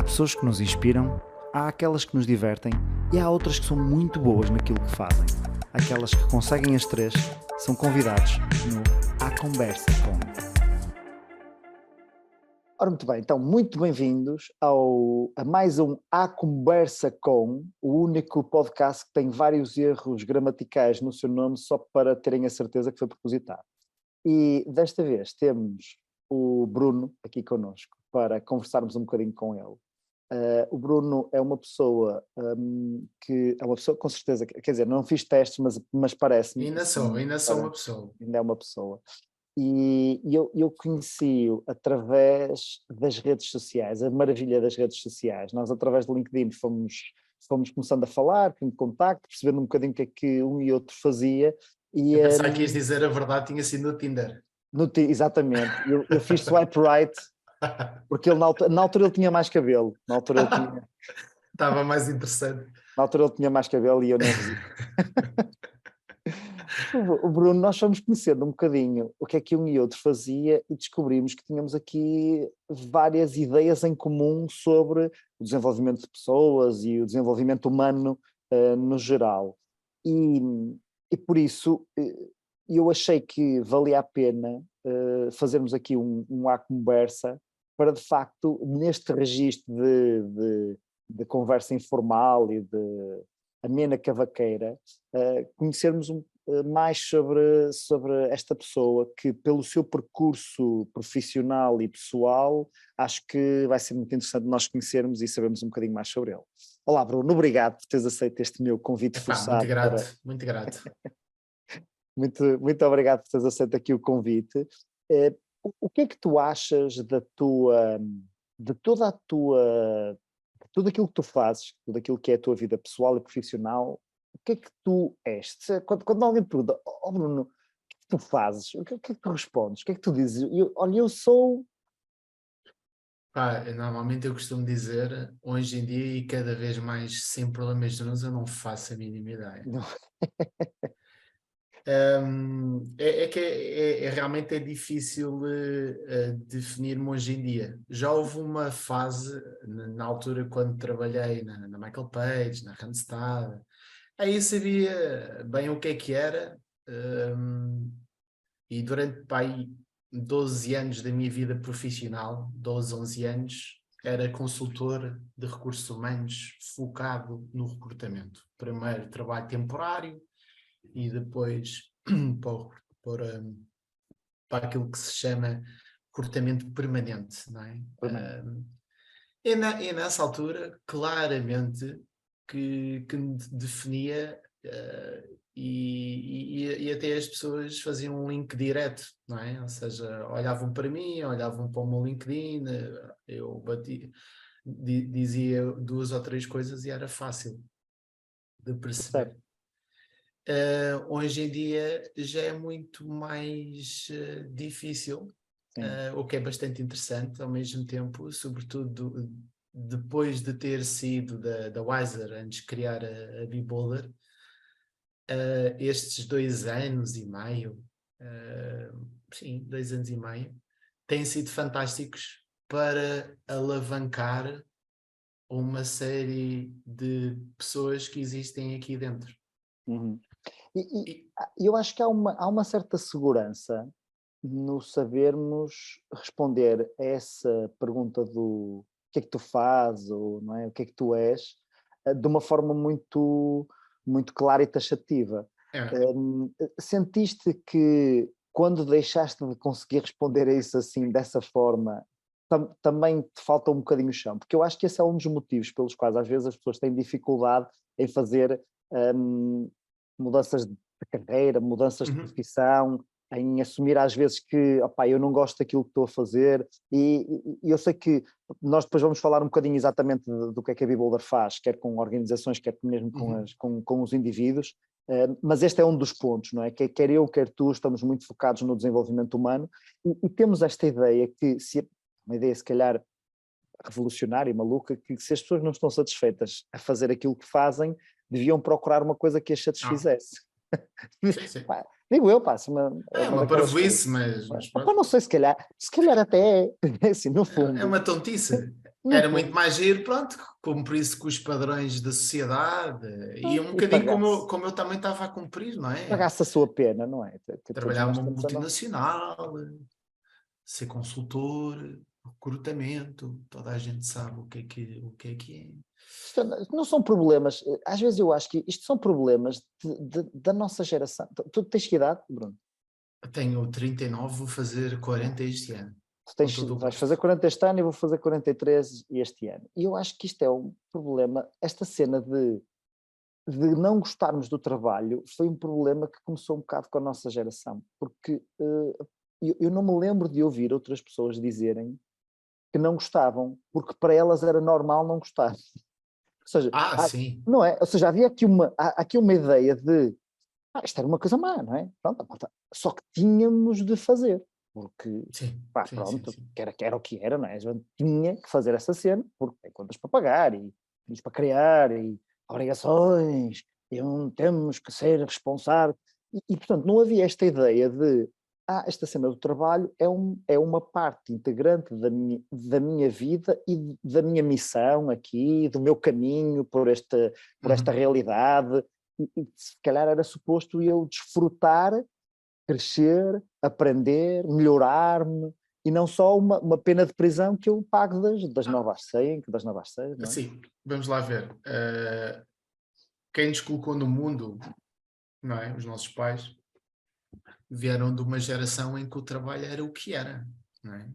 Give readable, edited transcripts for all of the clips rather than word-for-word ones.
Há pessoas que nos inspiram, há aquelas que nos divertem e há outras que são muito boas naquilo que fazem. Aquelas que conseguem as três são convidados no À Conversa Com. Ora, muito bem, então muito bem-vindos a mais um À Conversa Com, o único podcast que tem vários erros gramaticais no seu nome só para terem a certeza que foi propositado. E desta vez temos o Bruno aqui connosco para conversarmos um bocadinho com ele. O Bruno é uma pessoa que é uma pessoa com certeza, quer dizer, não fiz testes, mas parece-me. Ainda sou uma pessoa. Ainda é uma pessoa. E eu conheci-o através das redes sociais, a maravilha das redes sociais. Nós, através do LinkedIn, fomos começando a falar, com contacto, percebendo um bocadinho o que é que um e outro fazia. E, Eu pensava que ias dizer a verdade, tinha sido no Tinder. Exatamente, eu fiz swipe right, porque ele, na altura ele tinha mais cabelo. Estava mais interessante. Na altura ele tinha mais cabelo e eu nem resisto. O Bruno, nós fomos conhecendo um bocadinho o que é que um e outro fazia e descobrimos que tínhamos aqui várias ideias em comum sobre o desenvolvimento de pessoas e o desenvolvimento humano no geral. E por isso eu achei que valia a pena fazermos aqui um à conversa para, de facto, neste registro de conversa informal e de amena cavaqueira, conhecermos mais sobre esta pessoa que, pelo seu percurso profissional e pessoal, acho que vai ser muito interessante nós conhecermos e sabermos um bocadinho mais sobre ele. Olá, Bruno, obrigado por teres aceito este meu convite forçado. Muito grato, muito grato. Muito obrigado por teres aceito aqui o convite. O que é que tu achas de tudo aquilo que tu fazes, tudo aquilo que é a tua vida pessoal e profissional? O que é que tu és? Quando alguém te pergunta, Bruno, o que é que tu fazes? O que é que tu respondes? O que é que tu dizes? Olha, eu sou... Normalmente eu costumo dizer, hoje em dia e cada vez mais sem problemas de eu não faço a mínima ideia. Não. Realmente é difícil definir-me hoje em dia. Já houve uma fase, na altura quando trabalhei na Michael Page, na Randstad, aí eu sabia bem o que era, e durante 12 anos da minha vida profissional, 12, 11 anos, era consultor de recursos humanos focado no recrutamento. Primeiro trabalho temporário e depois para aquilo que se chama recrutamento permanente, não é? E nessa altura, claramente, que me definia e até as pessoas faziam um link direto, não é? Ou seja, olhavam para mim, olhavam para o meu LinkedIn, eu dizia 2 ou 3 coisas e era fácil de perceber. Hoje em dia já é muito mais difícil, o que é bastante interessante ao mesmo tempo, sobretudo depois de ter sido da Wiser antes de criar a Bebolder, estes 2 anos e meio, 2 anos e meio, têm sido fantásticos para alavancar uma série de pessoas que existem aqui dentro. Uhum. E eu acho que há uma certa segurança no sabermos responder a essa pergunta do que é que tu fazes, ou não é, o que é que tu és, de uma forma muito, muito clara e taxativa. Sentiste que quando deixaste de conseguir responder a isso assim, dessa forma, também te falta um bocadinho o chão? Porque eu acho que esse é um dos motivos pelos quais às vezes as pessoas têm dificuldade em fazer mudanças de carreira, mudanças de profissão, em assumir às vezes que eu não gosto daquilo que estou a fazer, e eu sei que nós depois vamos falar um bocadinho exatamente do que é que a Bebolder faz, quer com organizações, quer mesmo com os indivíduos, mas este é um dos pontos, não é? Que quer eu, quer tu, estamos muito focados no desenvolvimento humano, e temos esta ideia que, uma ideia se calhar revolucionária, maluca, que se as pessoas não estão satisfeitas a fazer aquilo que fazem, deviam procurar uma coisa que as satisfizesse. Sim. Digo eu, é uma parvoíce, mas não sei, se calhar até é, assim, no fundo. É uma tontice. Não Era muito temos. mais giro, pronto, cumprir-se com os padrões da sociedade e um E bocadinho pagasse. como eu também estava a cumprir, não é? Pagasse a sua pena, não é? Que todos Trabalhar nós numa temos a nossa. multinacional, ser consultor, recrutamento, toda a gente sabe o que é que é. Isto não são problemas, às vezes eu acho que isto são problemas da nossa geração. Tu tens que idade, Bruno? Eu tenho 39, vou fazer 40 este ano, com todo o Vais fazer gosto. 40 este ano e vou fazer 43 este ano. E eu acho que isto é um problema, esta cena de não gostarmos do trabalho foi um problema que começou um bocado com a nossa geração, porque eu não me lembro de ouvir outras pessoas dizerem que não gostavam, porque para elas era normal não gostar. Ou seja, Ah, sim, não é? Ou seja, havia há aqui uma ideia de isto era uma coisa má, não é? Pronto, só que tínhamos de fazer, porque, sim, pá, sim, sim, pronto, sim. que era o que era, não é? A gente tinha que fazer essa cena, porque tem contas para pagar, e filhos para criar, e obrigações, e temos que ser responsáveis, portanto não havia esta ideia de, esta cena do trabalho é uma parte integrante da minha vida e da minha missão aqui, do meu caminho por esta Uhum. realidade, e se calhar era suposto eu desfrutar, crescer, aprender, melhorar-me, e não só uma pena de prisão que eu pago das Ah, 9 às 6, das 9 às 6, não é? sim, vamos lá ver. Quem nos colocou no mundo, não é? Os nossos pais vieram de uma geração em que o trabalho era o que era, não é?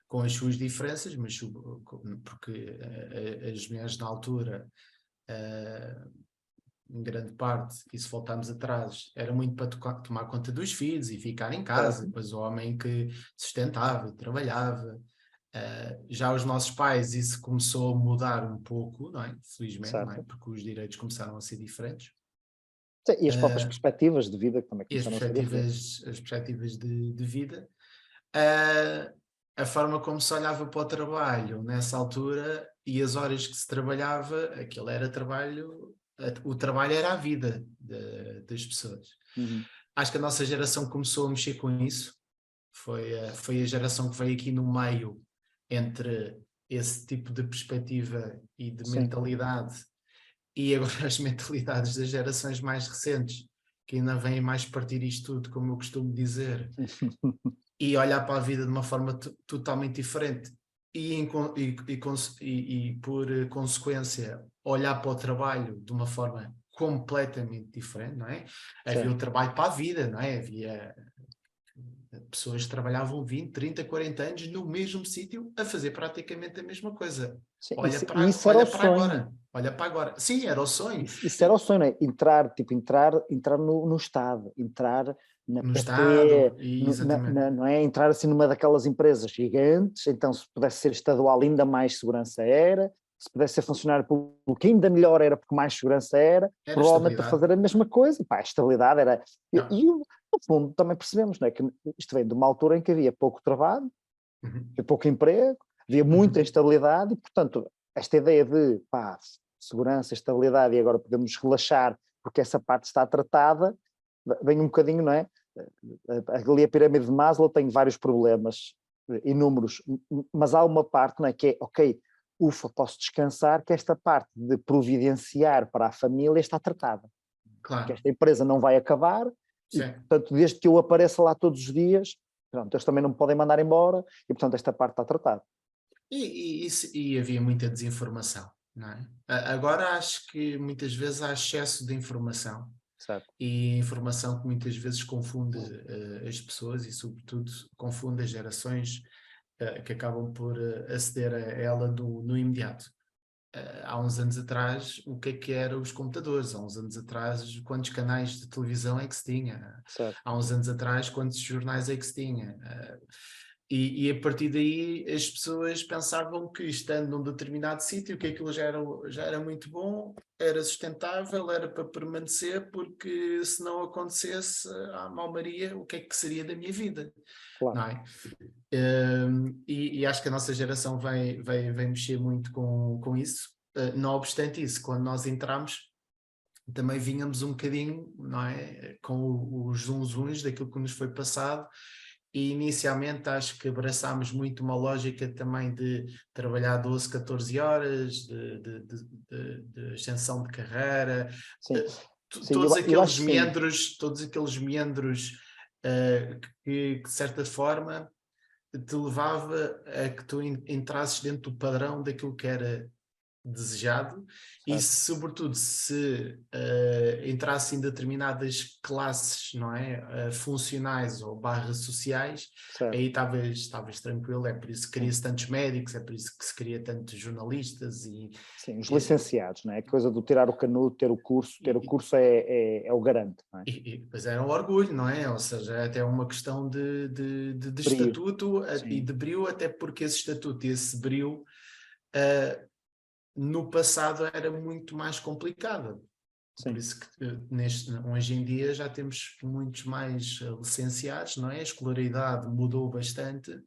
Com as suas diferenças, mas porque as mulheres na altura, eh, em grande parte, e se voltarmos atrás, era muito para tomar conta dos filhos e ficar em casa, Certo, depois o homem que sustentava e trabalhava. Já os nossos pais, isso começou a mudar um pouco, não é? Felizmente, não é? certo. Porque os direitos começaram a ser diferentes. Sim, e as próprias Uh, perspectivas de vida que também e começaram a ser diferentes. as perspectivas de vida. Uh, a forma como se olhava para o trabalho nessa altura e as horas que se trabalhava, aquilo era trabalho, o trabalho era a vida das pessoas. Uhum. Acho que a nossa geração começou a mexer com isso, foi a geração que veio aqui no meio entre esse tipo de perspectiva e de Sim. mentalidade e agora as mentalidades das gerações mais recentes, que ainda vêm mais partir isto tudo, como eu costumo dizer, e olhar para a vida de uma forma totalmente diferente e por consequência olhar para o trabalho de uma forma completamente diferente, não é? Havia Sim. o trabalho para a vida, não é? Havia pessoas que trabalhavam 20, 30, 40 anos no mesmo sítio a fazer praticamente a mesma coisa. Sim, Olha e para, isso era o olha para sonho. agora, olha para agora. Sim, era o sonho. Isso era o sonho, não é? Entrar no Estado, entrar na No PT, Estado, e exatamente. não é? Entrar assim numa daquelas empresas gigantes, então se pudesse ser estadual ainda mais segurança era, se pudesse ser funcionário público ainda melhor era porque mais segurança era, Era provavelmente a estabilidade. fazer a mesma coisa, pá, a estabilidade era... Não. No fundo também percebemos, não é? Que isto vem de uma altura em que havia pouco trabalho, Uhum. havia pouco emprego, havia muita Uhum. instabilidade e, portanto, esta ideia de, pá, segurança, estabilidade e agora podemos relaxar porque essa parte está tratada, vem um bocadinho, não é? Ali a pirâmide de Maslow tem vários problemas, inúmeros, mas há uma parte, não é? Que é, ok, ufa, posso descansar, que esta parte de providenciar para a família está tratada. Que Claro. esta empresa não vai acabar e, Sim. portanto, desde que eu apareça lá todos os dias, pronto, eles também não me podem mandar embora e, portanto, esta parte está tratada. E havia muita desinformação, não é? Agora acho que muitas vezes há excesso de informação Certo. e informação que muitas vezes confunde as pessoas e, sobretudo, confunde as gerações que acabam por aceder a ela no imediato. Há uns anos atrás, o que eram os computadores? Há uns anos atrás, quantos canais de televisão é que se tinha? Certo. Há uns anos atrás, quantos jornais é que se tinha? E a partir daí as pessoas pensavam que estando num determinado sítio, que aquilo já era muito bom, era sustentável, era para permanecer, porque se não acontecesse a mal-maria, o que é que seria da minha vida? Claro. Não é? E acho que a nossa geração vem mexer muito com isso. Não obstante isso, quando nós entramos, também vínhamos um bocadinho, não é? Com os zunzuns daquilo que nos foi passado E inicialmente acho que abraçámos muito uma lógica também de trabalhar 12, 14 horas, de ascensão de carreira, Sim, eh, sim, eu acho que sim. todos aqueles meandros que de certa forma te levava a que tu entrasses dentro do padrão daquilo que era desejado e Certo, sobretudo se entrasse em determinadas classes, não é? Funcionais ou barra sociais, certo, aí estavas tranquilo, é por isso que sim. cria-se tantos médicos, é por isso que se cria tantos jornalistas Sim, os e, licenciados, não é? A coisa do tirar o canudo, ter o e, curso é o garante, não é? e depois era um orgulho, não é? Ou seja, é até uma questão de Brio, estatuto e sim, de brio, até porque esse estatuto e esse brio uh, no passado era muito mais complicado. Por sim, isso que hoje em dia já temos muitos mais licenciados, não é? A escolaridade mudou bastante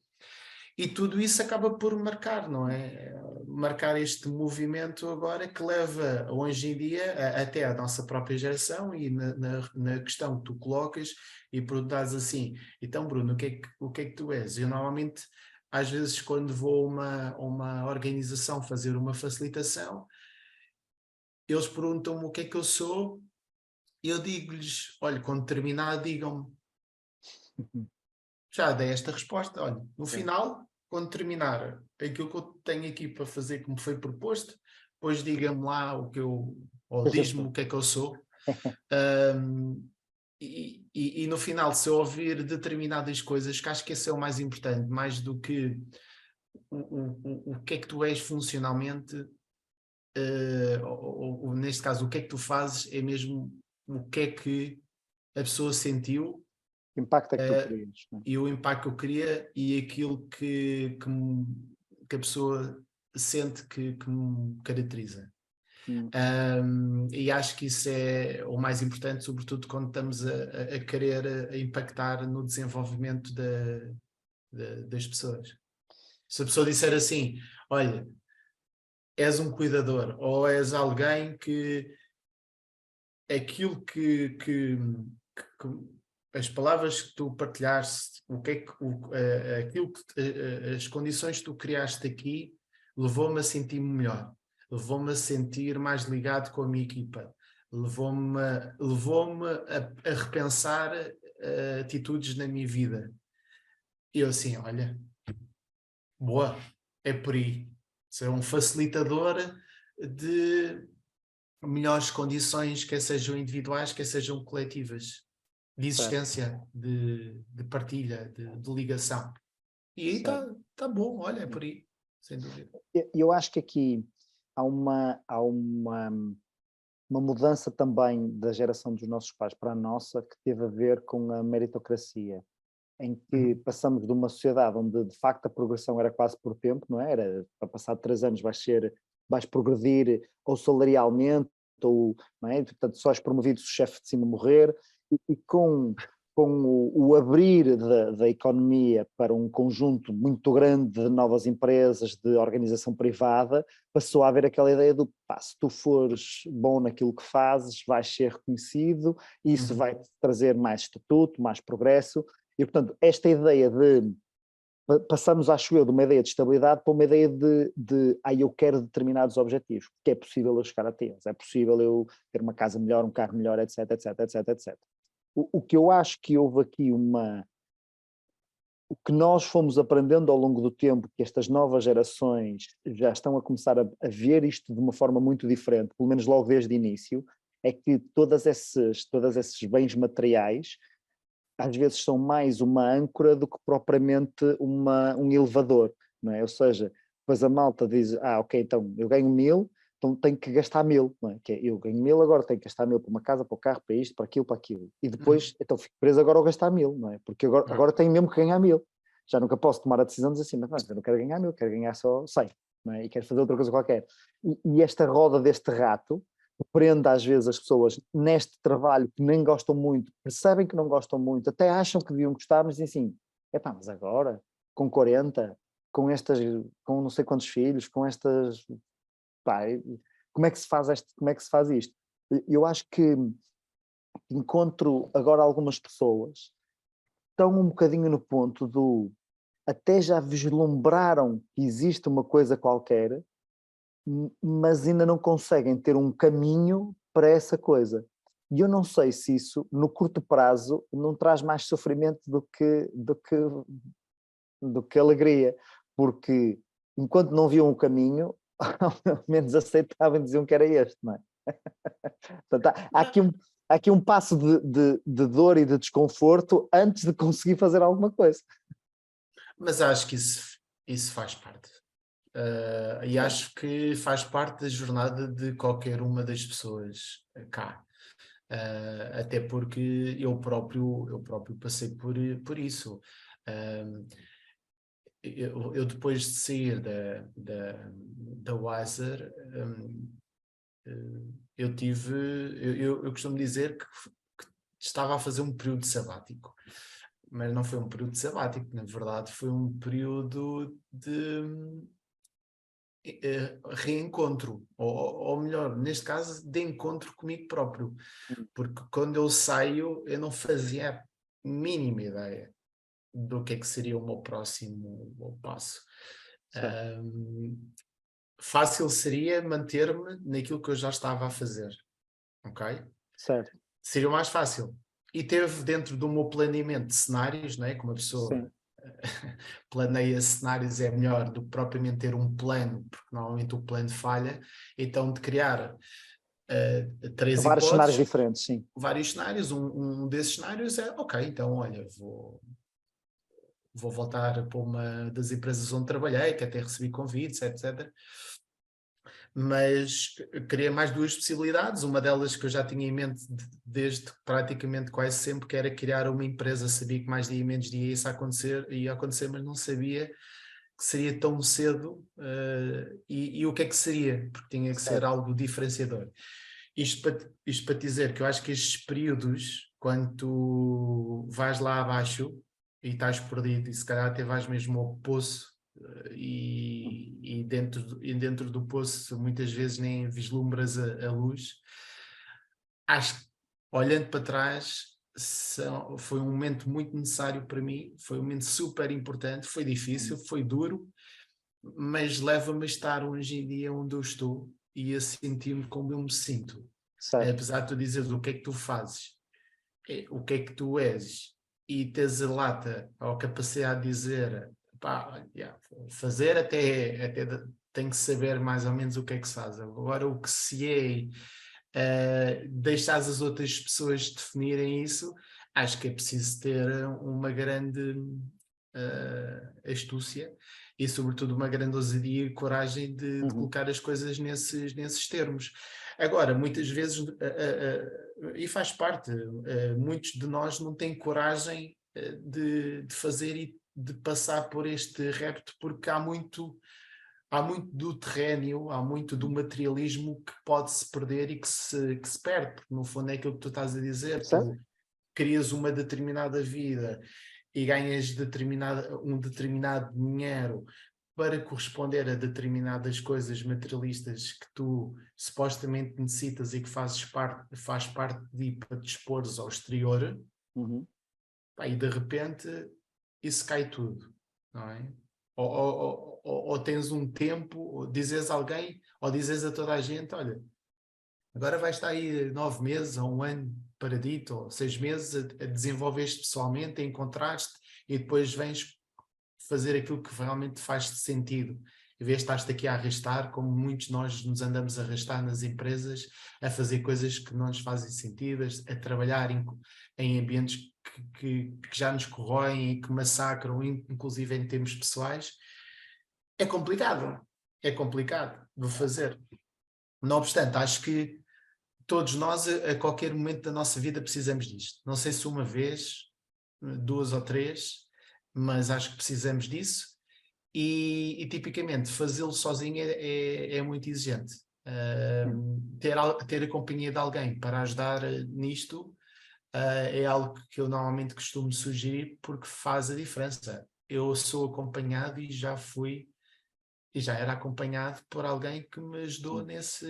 e tudo isso acaba por marcar, não é? Marcar este movimento agora que leva hoje em dia até à nossa própria geração e na questão que tu colocas e perguntas assim, então Bruno, o que é que tu és? Eu normalmente, às vezes quando vou a uma organização fazer uma facilitação, eles perguntam-me o que é que eu sou e eu digo-lhes, olha, quando terminar, digam-me, uhum, já dei esta resposta, olha, no sim, final, quando terminar aquilo que eu tenho aqui para fazer como foi proposto, depois diga-me lá o que eu, ou que já diz-me sou. o que é que eu sou. Um, e no final, se eu ouvir determinadas coisas, que acho que esse é o mais importante, mais do que o que é que tu és funcionalmente, ou neste caso, o que é que tu fazes, é mesmo o que é que a pessoa sentiu Que impacto é que tu uh, querias, não é? e o impacto que eu queria e aquilo que a pessoa sente que me caracteriza. Hum, E acho que isso é o mais importante, sobretudo quando estamos a querer impactar no desenvolvimento das pessoas. Se a pessoa disser assim, olha, és um cuidador ou és alguém que aquilo que as palavras que tu partilhaste, o que é que, aquilo que, as condições que tu criaste aqui levou-me a sentir-me melhor, levou-me a sentir mais ligado com a minha equipa, levou-me a repensar atitudes na minha vida. E eu assim, olha, boa, é por aí. Ser um facilitador de melhores condições, quer sejam individuais, quer sejam coletivas, de certo, existência, de partilha, de ligação. E aí certo. tá bom, olha, é Sim. por aí, sem dúvida. Eu acho que aqui há uma mudança também da geração dos nossos pais para a nossa que teve a ver com a meritocracia, em que Uhum, passamos de uma sociedade onde de facto a progressão era quase por tempo, não é? Era para passar de 3 anos vais progredir ou salarialmente ou, não é? Portanto, só és promovido se o chefe de cima morrer e com o abrir da economia para um conjunto muito grande de novas empresas, de organização privada, passou a haver aquela ideia do, pá, se tu fores bom naquilo que fazes, vais ser reconhecido, isso uhum, vai trazer mais estatuto, mais progresso, e, portanto, esta ideia de passamos, acho eu, de uma ideia de estabilidade para uma ideia de eu quero determinados objetivos, que é possível eu chegar a tê-los, é possível eu ter uma casa melhor, um carro melhor, etc, etc, etc, etc. O que eu acho que houve aqui o que nós fomos aprendendo ao longo do tempo, que estas novas gerações já estão a começar a ver isto de uma forma muito diferente, pelo menos logo desde o início, é que todos esses bens materiais às vezes são mais uma âncora do que propriamente um elevador, não é? Ou seja, depois a malta diz, ok, então eu ganho 1000, então tenho que gastar 1000, não é? Que é, eu ganho 1000 agora, tenho que gastar 1000 para uma casa, para o carro, para isto, para aquilo, para aquilo. E uhum. depois, então fico preso agora ao gastar 1000, não é? Porque agora tenho mesmo que ganhar 1000. Já nunca posso tomar a decisão de dizer assim, mas eu não quero ganhar 1000, quero ganhar só 100, não é? E quero fazer outra coisa qualquer. E esta roda deste rato, prende às vezes as pessoas neste trabalho que nem gostam muito, percebem que não gostam muito, até acham que deviam gostar, mas dizem assim, epá, mas agora, com 40, com não sei quantos filhos, com estas, pá, como é que se faz isto? Eu acho que encontro agora algumas pessoas estão um bocadinho no ponto do até já vislumbraram que existe uma coisa qualquer, mas ainda não conseguem ter um caminho para essa coisa. E eu não sei se isso, no curto prazo, não traz mais sofrimento do que alegria, porque enquanto não viam o caminho, ao menos aceitavam e diziam que era este, não é? Portanto, há aqui um passo de dor e de desconforto antes de conseguir fazer alguma coisa. Mas acho que isso faz parte. E acho que faz parte da jornada de qualquer uma das pessoas cá. Até porque eu próprio passei por isso. Eu depois de sair da Wiser, eu costumo dizer que estava a fazer um período sabático, mas não foi um período sabático, na verdade foi um período de reencontro, ou melhor, neste caso, de encontro comigo próprio, porque quando eu saio eu não fazia a mínima ideia do que é que seria o meu próximo passo. Fácil seria manter-me naquilo que eu já estava a fazer, ok? Certo. Seria o mais fácil. E teve dentro do meu planeamento de cenários, não é? Como a pessoa Sim. planeia cenários é melhor do que propriamente ter um plano, porque normalmente o plano falha, então de criar três Vários cenários hipóteses, diferentes, sim. vários cenários, um desses cenários é, ok, então olha, vou voltar para uma das empresas onde trabalhei, que até recebi convites, etc. Mas queria mais duas possibilidades, uma delas que eu já tinha em mente desde praticamente quase sempre, que era criar uma empresa. Sabia que mais dia menos dia isso ia acontecer, mas não sabia que seria tão cedo e o que é que seria, porque tinha que ser Certo. algo diferenciador. Isto para dizer que eu acho que estes períodos, quando tu vais lá abaixo e estás perdido e se calhar até vais mesmo ao poço, e dentro do poço muitas vezes nem vislumbras a luz. Acho que, olhando para trás, foi um momento muito necessário para mim, foi um momento super importante, foi difícil, foi duro, mas leva-me a estar hoje em dia onde eu estou e a sentir-me como eu me sinto. Certo. Apesar de tu dizeres o que é que tu fazes, o que é que tu és, e teres a lata ou a capacidade de dizer, pá, fazer até tem que saber mais ou menos o que é que se faz. Agora o que se é, deixares as outras pessoas definirem isso, acho que é preciso ter uma grande astúcia e sobretudo uma grande ousadia e coragem de colocar as coisas nesses termos. Agora, muitas vezes, e faz parte, muitos de nós não têm coragem de fazer e de passar por este repto, porque há muito do terréneo, há muito do materialismo que pode-se perder e que se perde, porque no fundo é aquilo que tu estás a dizer, Certo. tu crias uma determinada vida e ganhas um determinado dinheiro para corresponder a determinadas coisas materialistas que tu supostamente necessitas e que faz parte de ir para te expores ao exterior, pá, e de repente isso cai tudo, não é? Ou tens um tempo, ou dizes a alguém, ou dizes a toda a gente, olha, agora vais estar aí 9 meses ou um ano paradito, ou 6 meses a desenvolver-te pessoalmente, a encontrar-te e depois vens fazer aquilo que realmente faz sentido. Em vez de estás-te aqui a arrastar, como muitos de nós nos andamos a arrastar nas empresas, a fazer coisas que não nos fazem sentido, a trabalhar em ambientes que já nos corroem e que massacram, inclusive em termos pessoais, é complicado de fazer. Não obstante, acho que todos nós, a qualquer momento da nossa vida, precisamos disto. Não sei se uma vez, 2 ou 3, mas acho que precisamos disso. E tipicamente, fazê-lo sozinho é muito exigente. Ter a companhia de alguém para ajudar nisto é algo que eu normalmente costumo sugerir porque faz a diferença. Eu sou acompanhado e já era acompanhado por alguém que me ajudou neste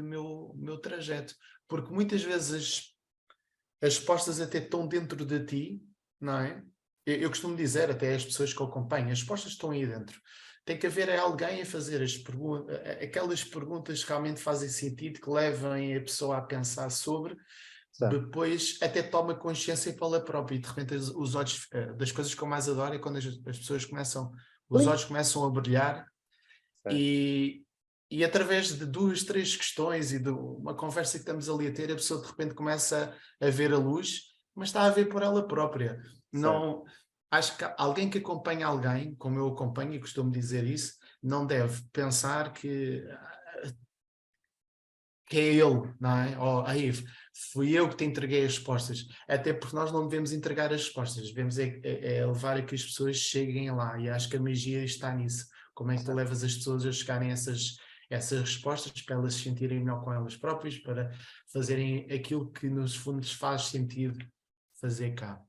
meu trajeto. Porque muitas vezes as respostas até estão dentro de ti, não é? Eu costumo dizer até às pessoas que eu acompanho, as respostas estão aí dentro. Tem que haver alguém a fazer aquelas perguntas que realmente fazem sentido, que levem a pessoa a pensar sobre, Certo. depois até toma consciência pela própria, e de repente os olhos, das coisas que eu mais adoro é quando as pessoas começam, os Plim. olhos começam a brilhar Certo. e através de 2, 3 questões e de uma conversa que estamos ali a ter, a pessoa de repente começa a ver a luz, mas está a ver por ela própria. Certo. Não, acho que alguém que acompanha alguém, como eu acompanho e costumo dizer isso, não deve pensar que é ele, não é? Ou aí, fui eu que te entreguei as respostas. Até porque nós não devemos entregar as respostas, devemos é levar a que as pessoas cheguem lá. E acho que a magia está nisso. Como é que tu Certo. levas as pessoas a chegarem a essas respostas, para elas se sentirem melhor com elas próprias, para fazerem aquilo que nos fundos faz sentido fazer cá,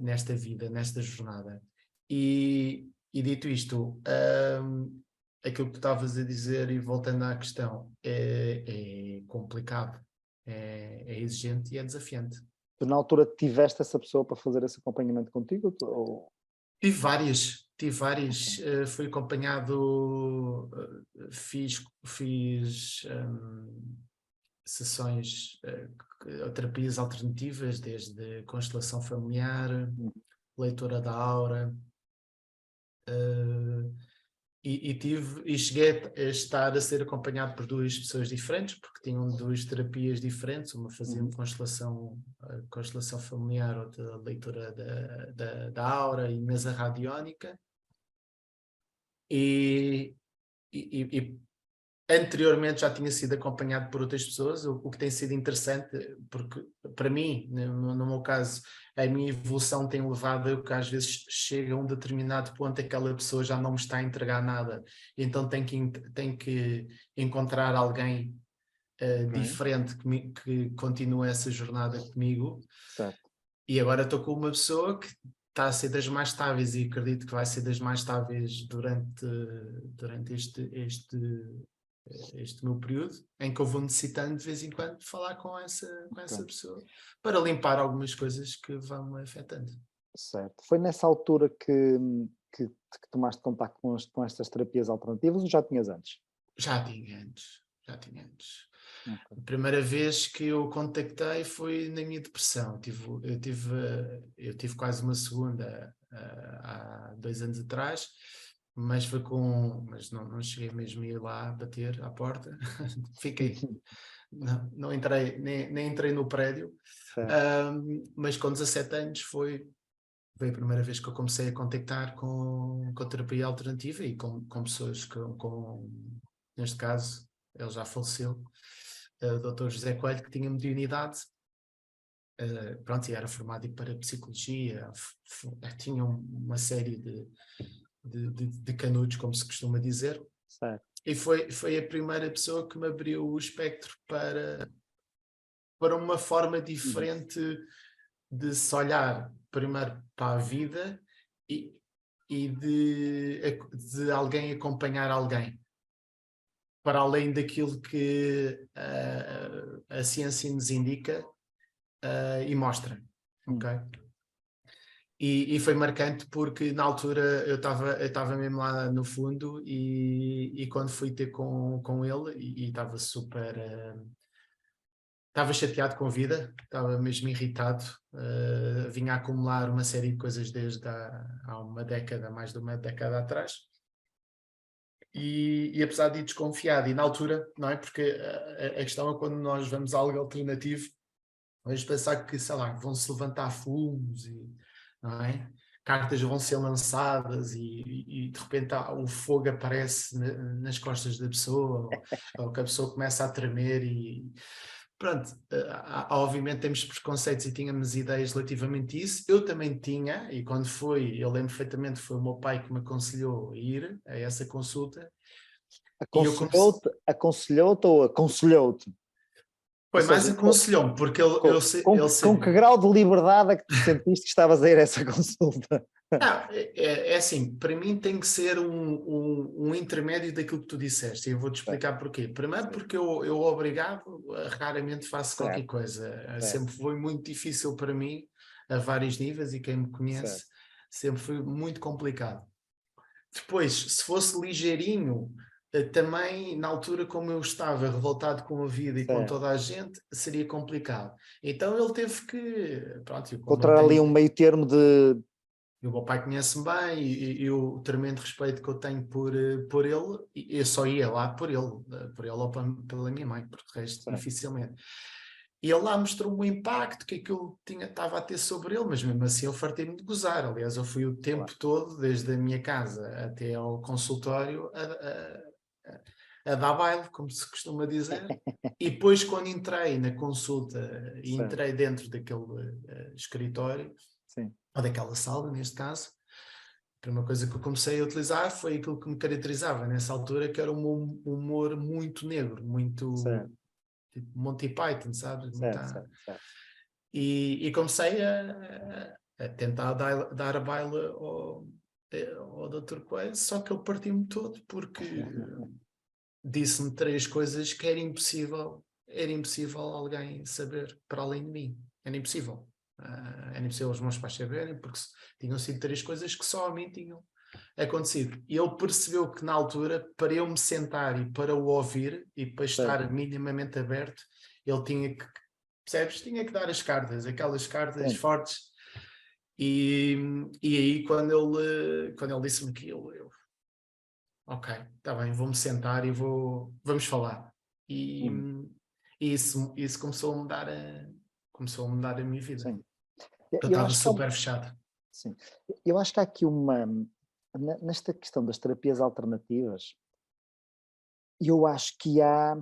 nesta vida, nesta jornada. E dito isto, aquilo que tu estavas a dizer, e voltando à questão, é complicado, é exigente e é desafiante. Tu na altura tiveste essa pessoa para fazer esse acompanhamento contigo? Tive várias, Ok. fui acompanhado, fiz sessões, terapias alternativas, desde constelação familiar, Uhum. leitura da aura, e cheguei a estar a ser acompanhado por 2 pessoas diferentes, porque tinham 2 terapias diferentes, uma fazia Uhum. constelação familiar, outra leitura da aura e mesa radiónica, e, e anteriormente já tinha sido acompanhado por outras pessoas, o que tem sido interessante, porque para mim, no meu caso, a minha evolução tem levado a que às vezes chega a um determinado ponto aquela pessoa já não me está a entregar nada, então tem que encontrar alguém Ok. diferente que continue essa jornada comigo, Certo. e agora estou com uma pessoa que está a ser das mais estáveis e acredito que vai ser das mais estáveis durante este meu período, em que eu vou necessitando de vez em quando de falar com essa Ok. pessoa para limpar algumas coisas que vão me afetando. Certo. Foi nessa altura que tomaste contacto com estas terapias alternativas ou já tinhas antes? Já tinha antes, já tinha antes. Ok. A primeira vez que eu contactei foi na minha depressão. Eu tive quase uma segunda há 2 anos atrás, mas não cheguei mesmo a ir lá bater à porta. Fiquei, não entrei, nem entrei no prédio. Certo. Mas com 17 anos foi a primeira vez que eu comecei a contactar com terapia alternativa e com pessoas neste caso, ele já faleceu, o Dr. José Coelho, que tinha mediunidade, pronto, e era formado em parapsicologia, tinha uma série de canudos, como se costuma dizer, Certo. e foi a primeira pessoa que me abriu o espectro para uma forma Uhum. diferente de se olhar primeiro para a vida e de alguém acompanhar alguém, para além daquilo que a ciência nos indica e mostra, Uhum. ok? E foi marcante porque na altura eu estava mesmo lá no fundo e quando fui ter com ele e estava super... estava chateado com a vida, estava mesmo irritado, vinha a acumular uma série de coisas desde há uma década, mais de uma década atrás, e apesar de ir desconfiado, e na altura, não é? Porque a questão é quando nós vamos a algo alternativo, vamos pensar que, sei lá, vão-se levantar fumos, não é? Cartas vão ser lançadas e de repente o fogo aparece nas costas da pessoa, ou que a pessoa começa a tremer e pronto, obviamente temos preconceitos e tínhamos ideias relativamente a isso. Eu também tinha, e quando fui, eu lembro perfeitamente, foi o meu pai que me aconselhou a ir a essa consulta, e eu comecei. Aconselhou-te ou aconselhou-te? Ou Foi mais seja, aconselhou-me, porque ele com que sabia. grau de liberdade é que tu sentiste que estavas a ir a essa consulta? Não, é assim, para mim tem que ser um intermédio daquilo que tu disseste, e eu vou-te Certo. explicar porquê. Primeiro Sim. porque eu obrigado, raramente faço qualquer Certo. coisa. Certo. Sempre foi muito difícil para mim a vários níveis e quem me conhece certo. sempre foi muito complicado. Depois, se fosse ligeirinho, também na altura como eu estava revoltado com a vida e com Certo. toda a gente, seria complicado. Então ele teve que, pronto, eu como Encontrar ali mantenho, um meio termo de... e o meu pai conhece-me bem e o tremendo respeito que eu tenho por ele, e eu só ia lá por ele ou pela minha mãe, porque de resto Certo. dificilmente. E ele lá mostrou-me o impacto que aquilo estava a ter sobre ele, mas mesmo assim eu fartei-me de gozar. Aliás, eu fui o Claro. tempo todo, desde a minha casa até ao consultório, a dar baile, como se costuma dizer. E depois, quando entrei na consulta e Certo. entrei dentro daquele escritório, Sim. ou daquela sala, neste caso, a primeira coisa que eu comecei a utilizar foi aquilo que me caracterizava nessa altura, que era um humor muito negro, muito Certo. tipo Monty Python, sabes? Certo. Certo. Certo. E comecei a tentar dar a baila ao Dr. Coelho, só que ele partiu-me todo porque disse-me três coisas que era impossível alguém saber para além de mim. Era impossível. Era impossível os meus pais saberem, porque tinham sido três coisas que só a mim tinham acontecido. E ele percebeu que na altura, para eu me sentar e para o ouvir e para Certo. estar minimamente aberto, ele tinha que, percebes? Tinha que dar as cartas, aquelas cartas Sim. fortes. E, e aí, quando ele disse-me aquilo, eu, ok, está bem, vou-me sentar e vamos falar. E, Hum. e isso começou a mudar a minha vida. Sim. Eu Eu estava acho que há, super fechado. sim. Eu acho que há aqui nesta questão das terapias alternativas, eu acho que há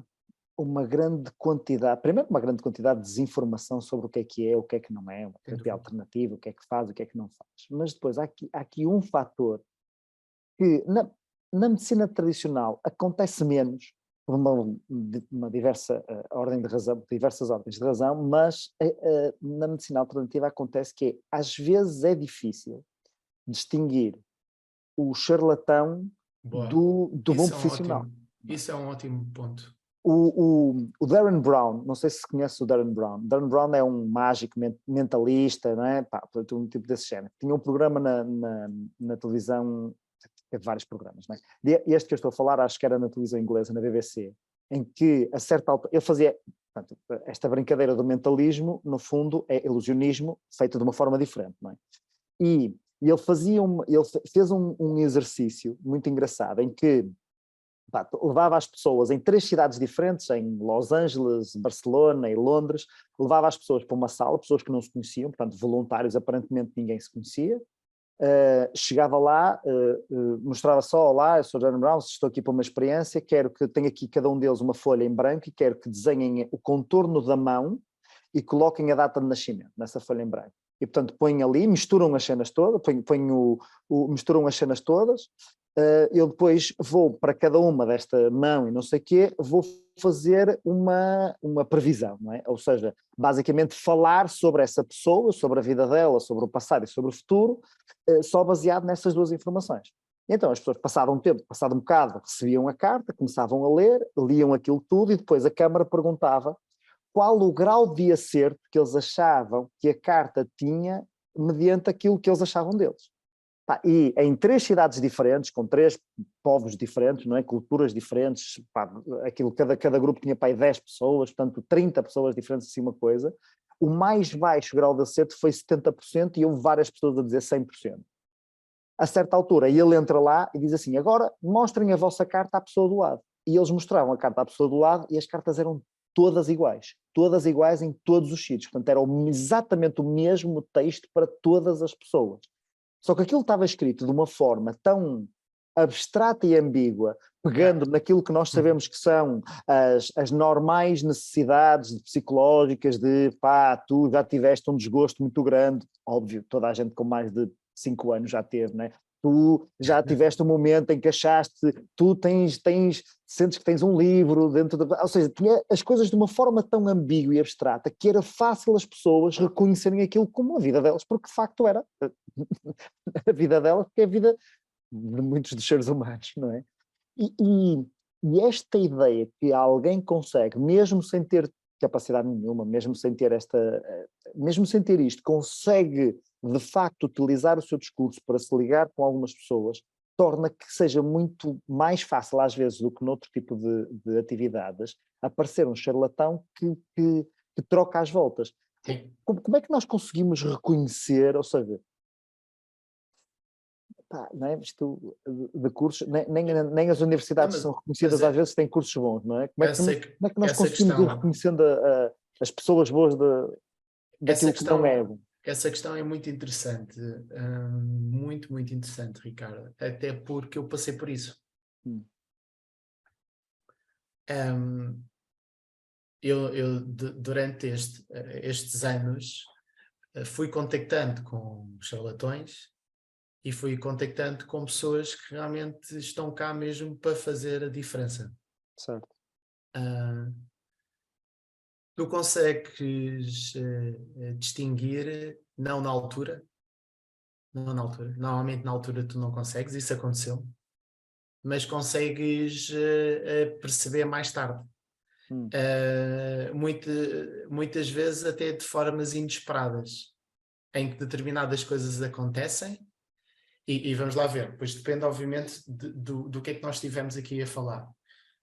uma grande quantidade, primeiro uma grande quantidade de desinformação sobre o que é que não é uma Sem terapia dúvida. alternativa, o que é que faz, o que é que não faz. Mas depois há aqui um fator que na medicina tradicional acontece menos, por uma diversa ordem de razão, diversas ordens de razão, mas na medicina alternativa acontece que às vezes é difícil distinguir o charlatão Boa. do bom profissional. Isso é um ótimo ponto. O Darren Brown, não sei se conhece o Darren Brown. Darren Brown é um mágico mentalista, não é? Pá, um tipo desse género. Tinha um programa na televisão, teve vários programas, não é? Este que eu estou a falar, acho que era na televisão inglesa, na BBC, em que a certa altura, ele fazia, portanto, esta brincadeira do mentalismo, no fundo, é ilusionismo feito de uma forma diferente, não é? E ele fez um exercício muito engraçado, em que levava as pessoas em 3 cidades diferentes, em Los Angeles, Barcelona e Londres, levava as pessoas para uma sala, pessoas que não se conheciam, portanto voluntários, aparentemente ninguém se conhecia, chegava lá, mostrava só: olá, eu sou Darren Brown, estou aqui para uma experiência, quero que tenha aqui cada um deles uma folha em branco e quero que desenhem o contorno da mão e coloquem a data de nascimento nessa folha em branco. E, portanto, põem ali, misturam as cenas todas, misturam as cenas todas. Eu depois vou para cada uma desta mão e não sei o quê, vou fazer uma previsão, não é? Ou seja, basicamente falar sobre essa pessoa, sobre a vida dela, sobre o passado e sobre o futuro, só baseado nessas duas informações. Então as pessoas, passado um tempo, passado um bocado, recebiam a carta, começavam a ler, liam aquilo tudo e depois a Câmara perguntava qual o grau de acerto que eles achavam que a carta tinha mediante aquilo que eles achavam deles. E em 3 cidades diferentes, com 3 povos diferentes, não é? Culturas diferentes, cada grupo tinha para aí 10 pessoas, portanto 30 pessoas diferentes, assim uma coisa. O mais baixo grau de acerto foi 70% e houve várias pessoas a dizer 100%. A certa altura ele entra lá e diz assim: agora mostrem a vossa carta à pessoa do lado. E eles mostravam a carta à pessoa do lado e as cartas eram todas iguais em todos os sítios, portanto era exatamente o mesmo texto para todas as pessoas. Só que aquilo estava escrito de uma forma tão abstrata e ambígua, pegando naquilo que nós sabemos que são as normais necessidades psicológicas de tu já tiveste um desgosto muito grande, óbvio, toda a gente com mais de 5 anos já teve, né? Tu já tiveste um momento em que achaste, sentes que tens um livro dentro da... Ou seja, tinha as coisas de uma forma tão ambígua e abstrata que era fácil as pessoas reconhecerem aquilo como a vida delas, porque de facto era a vida delas, porque é a vida de muitos dos seres humanos, não é? E esta ideia que alguém consegue, mesmo sem ter capacidade nenhuma, mesmo sem ter mesmo sem ter isto, consegue de facto utilizar o seu discurso para se ligar com algumas pessoas, torna que seja muito mais fácil, às vezes, do que noutro tipo de atividades, aparecer um charlatão que troca as voltas. Sim. Como é que nós conseguimos reconhecer, ou seja, não é? Isto de cursos, nem as universidades são reconhecidas, às vezes têm cursos bons, não é? Como é que nós conseguimos ir reconhecendo as pessoas boas daquilo que não é bom? Essa questão é muito interessante, muito, muito interessante, Ricardo, até porque eu passei por isso. Durante estes anos, fui contactando com charlatões e fui contactando com pessoas que realmente estão cá mesmo para fazer a diferença. Certo. Tu consegues distinguir, não na altura, normalmente na altura tu não consegues, isso aconteceu, mas consegues perceber mais tarde. Muitas vezes até de formas inesperadas, em que determinadas coisas acontecem, e vamos lá ver, pois depende obviamente do que é que nós estivemos aqui a falar.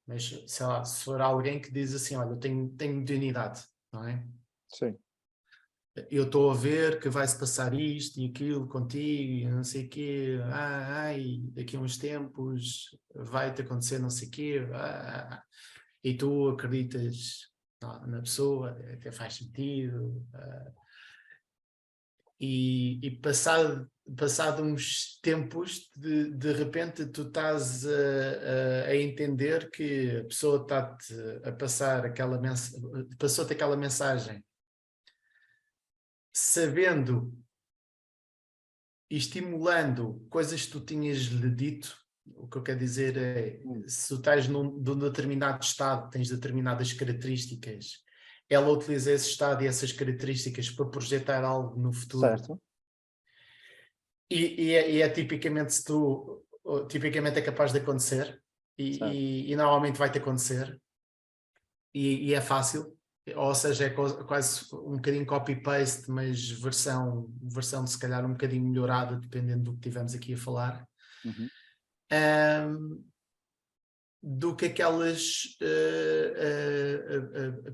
Mas, sei lá, se for alguém que diz assim, olha, eu tenho mediunidade, não é? Sim. Eu estou a ver que vai-se passar isto e aquilo contigo, e não sei o quê, daqui a uns tempos vai-te acontecer não sei o quê, e tu acreditas na pessoa, até faz sentido, e passado uns tempos, de repente tu estás a entender que a pessoa está-te a passar passou-te aquela mensagem, sabendo e estimulando coisas que tu tinhas-lhe dito. O que eu quero dizer é, se tu estás num determinado estado, tens determinadas características, ela utiliza esse estado e essas características para projetar algo no futuro. Certo. E é tipicamente, tipicamente é capaz de acontecer, e normalmente vai-te acontecer, e é fácil, ou seja, é quase um bocadinho copy-paste, mas versão se calhar um bocadinho melhorada, dependendo do que tivemos aqui a falar, do que aquelas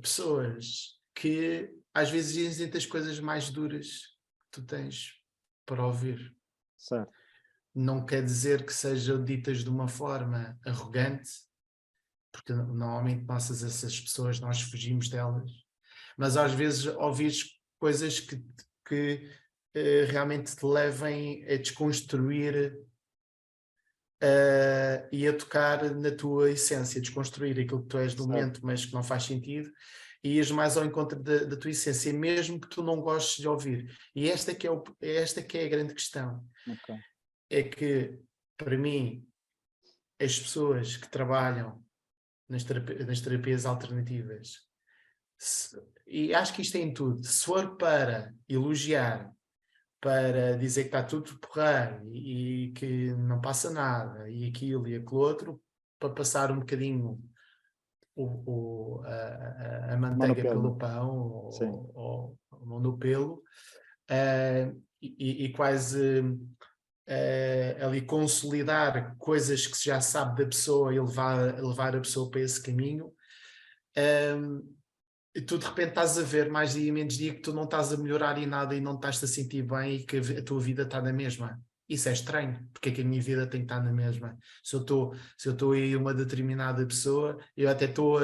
pessoas que às vezes dizem as coisas mais duras que tu tens para ouvir. Certo. Não quer dizer que sejam ditas de uma forma arrogante, porque normalmente essas pessoas nós fugimos delas, mas às vezes ouvires coisas que realmente te levem a desconstruir e a tocar na tua essência, desconstruir aquilo que tu és no momento, mas que não faz sentido, e ires mais ao encontro da tua essência, mesmo que tu não gostes de ouvir. E esta que é a grande questão. Okay. É que, para mim, as pessoas que trabalham nas terapias alternativas, e acho que isto é em tudo, se for para elogiar, para dizer que está tudo porreiro e que não passa nada, e aquilo e aquilo outro, para passar um bocadinho a manteiga pelo pão, ou a mão no pelo, e quase ali consolidar coisas que se já sabe da pessoa e levar a pessoa para esse caminho, e tu de repente estás a ver mais dia menos dia que tu não estás a melhorar em nada e não estás a sentir bem e que a tua vida está na mesma. Isso é estranho, porque é que a minha vida tem que estar na mesma. Se eu estou aí uma determinada pessoa, eu até estou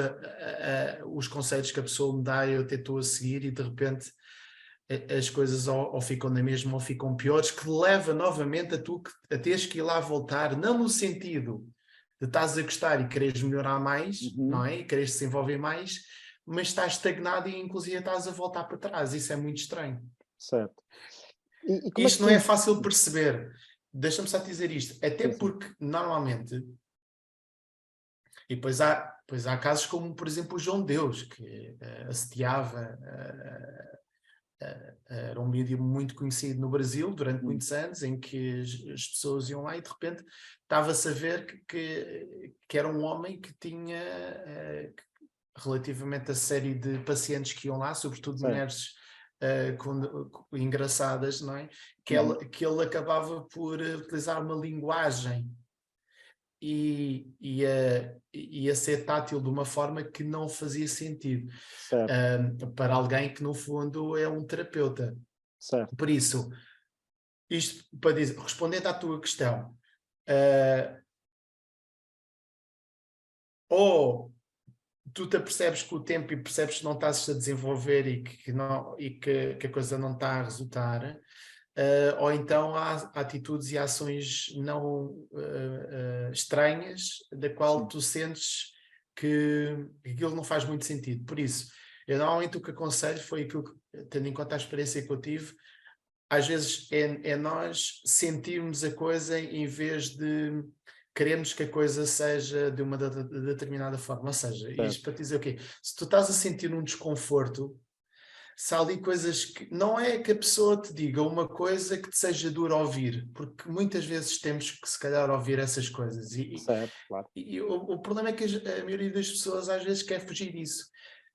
os conselhos que a pessoa me dá, eu até estou a seguir, e de repente as coisas ou ficam na mesma ou ficam piores, que leva novamente a teres que ir lá voltar, não no sentido de estás a gostar e queres melhorar mais, não é? E queres desenvolver mais, mas estás estagnado e inclusive estás a voltar para trás. Isso é muito estranho. Certo. Isto não é fácil de perceber. Deixa-me só dizer isto. Até porque, normalmente, e depois há casos como, por exemplo, o João de Deus, que assediava, era um médium muito conhecido no Brasil durante muitos anos, em que as pessoas iam lá e de repente estava-se a ver que era um homem que tinha... relativamente à série de pacientes que iam lá, sobretudo certo. mulheres engraçadas, não é? Uhum. Que ele acabava por utilizar uma linguagem e a ser tátil de uma forma que não fazia sentido Certo, para alguém que, no fundo, é um terapeuta. certo, Por isso, isto para dizer, respondendo à tua questão, ah, ou tu te apercebes com o tempo e percebes que não estás a desenvolver que a coisa não está a resultar, ou então há atitudes e ações não estranhas, da qual sim, tu sentes que aquilo não faz muito sentido. Por isso, eu normalmente o que aconselho foi aquilo que, tendo em conta a experiência que eu tive, às vezes é nós sentirmos a coisa em vez de queremos que a coisa seja de uma determinada forma. Ou seja, certo, isto para te dizer o quê? Se tu estás a sentir um desconforto, se há ali coisas que. Não é que a pessoa te diga uma coisa que te seja dura ouvir, porque muitas vezes temos que, se calhar, ouvir essas coisas. certo, claro. E o problema é que a maioria das pessoas às vezes quer fugir disso.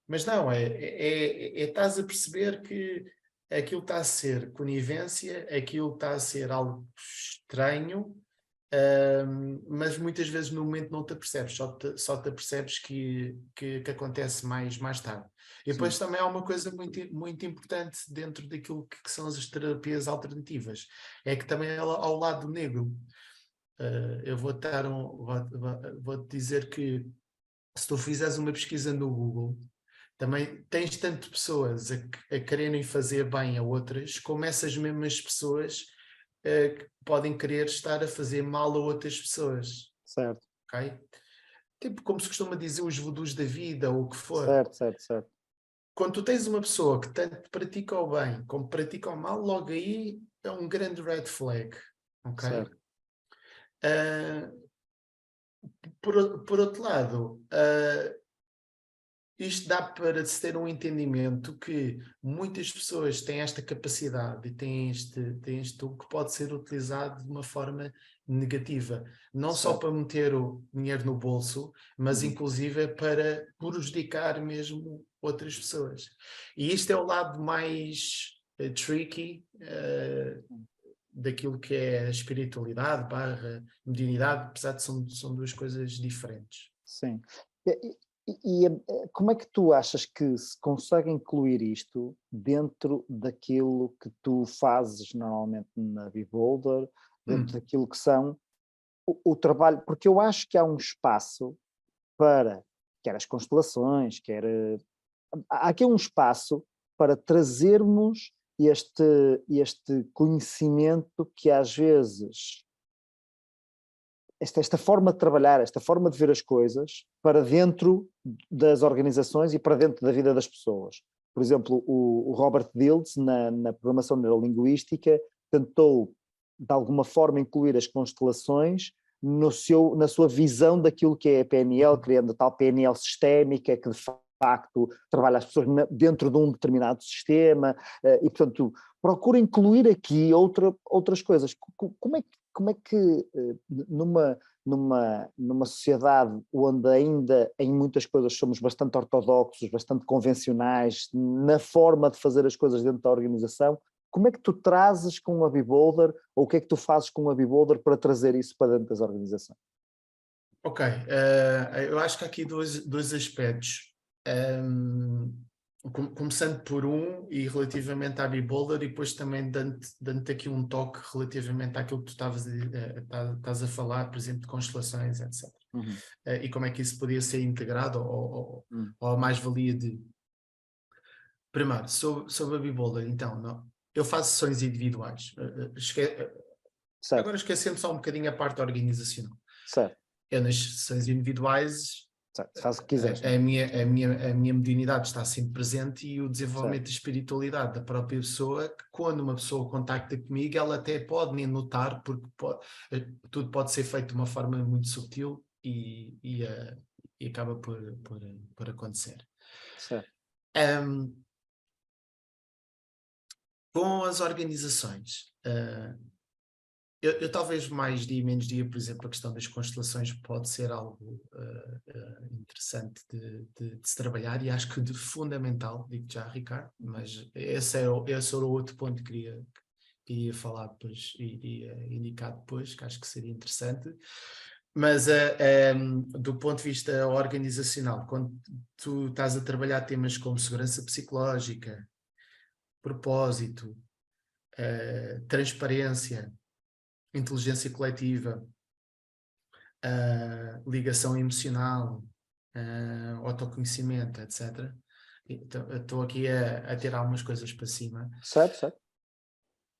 Mas não, estás a perceber que aquilo está a ser conivência, aquilo está a ser algo estranho, mas muitas vezes no momento não te apercebes, só te apercebes que acontece mais tarde. E Sim, depois também há uma coisa muito importante dentro daquilo que são as terapias alternativas, é que também ao lado negro. Eu vou-te dizer que se tu fizeres uma pesquisa no Google, também tens tanto pessoas a quererem fazer bem a outras, como essas mesmas pessoas que podem querer estar a fazer mal a outras pessoas, certo, ok? Tipo, como se costuma dizer, os voodoos da vida, ou o que for. certo, certo, certo, Quando tu tens uma pessoa que tanto pratica o bem como pratica o mal, logo aí é um grande red flag, ok? certo, Ah, por outro lado, isto dá para se ter um entendimento que muitas pessoas têm esta capacidade e têm este tool que pode ser utilizado de uma forma negativa, não só certo. para meter o dinheiro no bolso, mas Uhum. inclusive para prejudicar mesmo outras pessoas. E isto é o lado mais tricky daquilo que é a espiritualidade barra mediunidade, apesar de são duas coisas diferentes. Sim. Como é que tu achas que se consegue incluir isto dentro daquilo que tu fazes normalmente na Beholder, dentro Hum, daquilo que são o trabalho? Porque eu acho que há um espaço para, quer as constelações, quer. Há aqui um espaço para trazermos este conhecimento que às vezes esta forma de trabalhar, esta forma de ver as coisas para dentro das organizações e para dentro da vida das pessoas. Por exemplo, o Robert Dilts, na programação neurolinguística, tentou, de alguma forma, incluir as constelações na sua visão daquilo que é a PNL, criando a tal PNL sistémica, que de facto trabalha as pessoas dentro de um determinado sistema, e, portanto, procura incluir aqui outras coisas. Como é que numa sociedade onde ainda em muitas coisas somos bastante ortodoxos, bastante convencionais na forma de fazer as coisas dentro da organização, como é que tu trazes com a Beholder, ou o que é que tu fazes com a Beholder para trazer isso para dentro das organizações? Ok, eu acho que há aqui dois aspectos. Um, Começando por um e relativamente à Beholder, e depois também dando-te aqui um toque relativamente àquilo que tu estás a falar, por exemplo, de constelações, etc. Uhum, E como é que isso podia ser integrado uhum. ou a mais-valia de. Primeiro, sobre a Beholder, então, não, eu faço sessões individuais. Agora Certo, esquecendo só um bocadinho a parte organizacional. certo, Eu nas sessões individuais certo, faz o que quiseres, não é? a minha mediunidade está sempre presente e o Certo, desenvolvimento de espiritualidade da própria pessoa, que quando uma pessoa contacta comigo, ela até pode nem notar, porque tudo pode ser feito de uma forma muito sutil e acaba por acontecer. certo, Um, com as organizações, Eu talvez mais dia, menos dia, por exemplo, a questão das constelações pode ser algo interessante de se trabalhar e acho que de fundamental, digo já, Ricardo, mas esse era o outro ponto que queria falar depois e iria indicar depois, que acho que seria interessante. Mas do ponto de vista organizacional, quando tu estás a trabalhar temas como segurança psicológica, propósito, transparência, inteligência coletiva, ligação emocional, autoconhecimento, etc. Então, estou aqui a ter algumas coisas para cima. Certo, certo.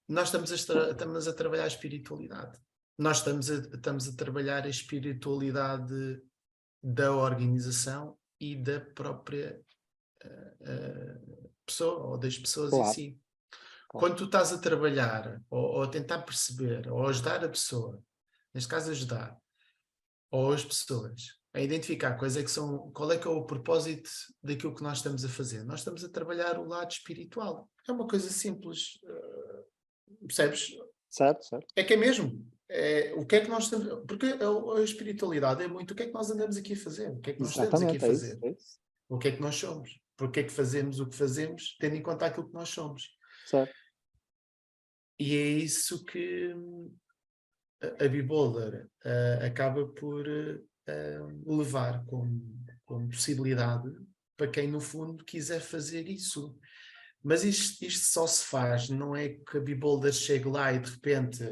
Nós estamos a trabalhar a espiritualidade. Nós estamos a trabalhar a espiritualidade da organização e da própria pessoa, ou das pessoas em Claro, si. claro. Quando tu estás a trabalhar, ou a tentar perceber, ou ajudar a pessoa, neste caso ajudar, ou as pessoas, a identificar qual é que é o propósito daquilo que nós estamos a fazer. Nós estamos a trabalhar o lado espiritual. É uma coisa simples, percebes? Certo, certo. É que é mesmo. O que é que nós estamos... Porque a espiritualidade é muito o que é que nós andamos aqui a fazer, o que é que nós estamos aqui a Exatamente, é isso, fazer, é isso. o que é que nós somos, porque é que fazemos o que fazemos, tendo em conta aquilo que nós somos. Certo. E é isso que a Beholder acaba por levar como possibilidade para quem no fundo quiser fazer isso. Mas isto só se faz, não é que a Beholder chegue lá e de repente,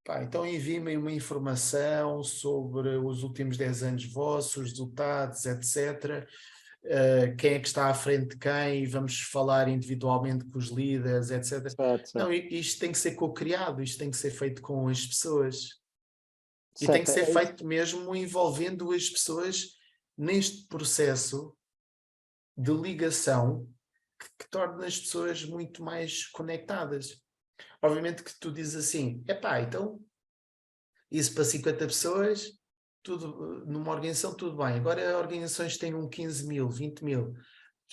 pá, então envie-me uma informação sobre os últimos 10 anos vossos, os resultados, etc. Quem é que está à frente de quem, e vamos falar individualmente com os líderes, etc. Certo, Não, certo. isto tem que ser co-criado, isto tem que ser feito com as pessoas. E tem que Certo, ser é isso. feito mesmo envolvendo as pessoas neste processo de ligação que torna as pessoas muito mais conectadas. Obviamente que tu dizes assim, epá, então isso para 50 pessoas, tudo, numa organização tudo bem. Agora organizações têm 15 mil, 20 mil.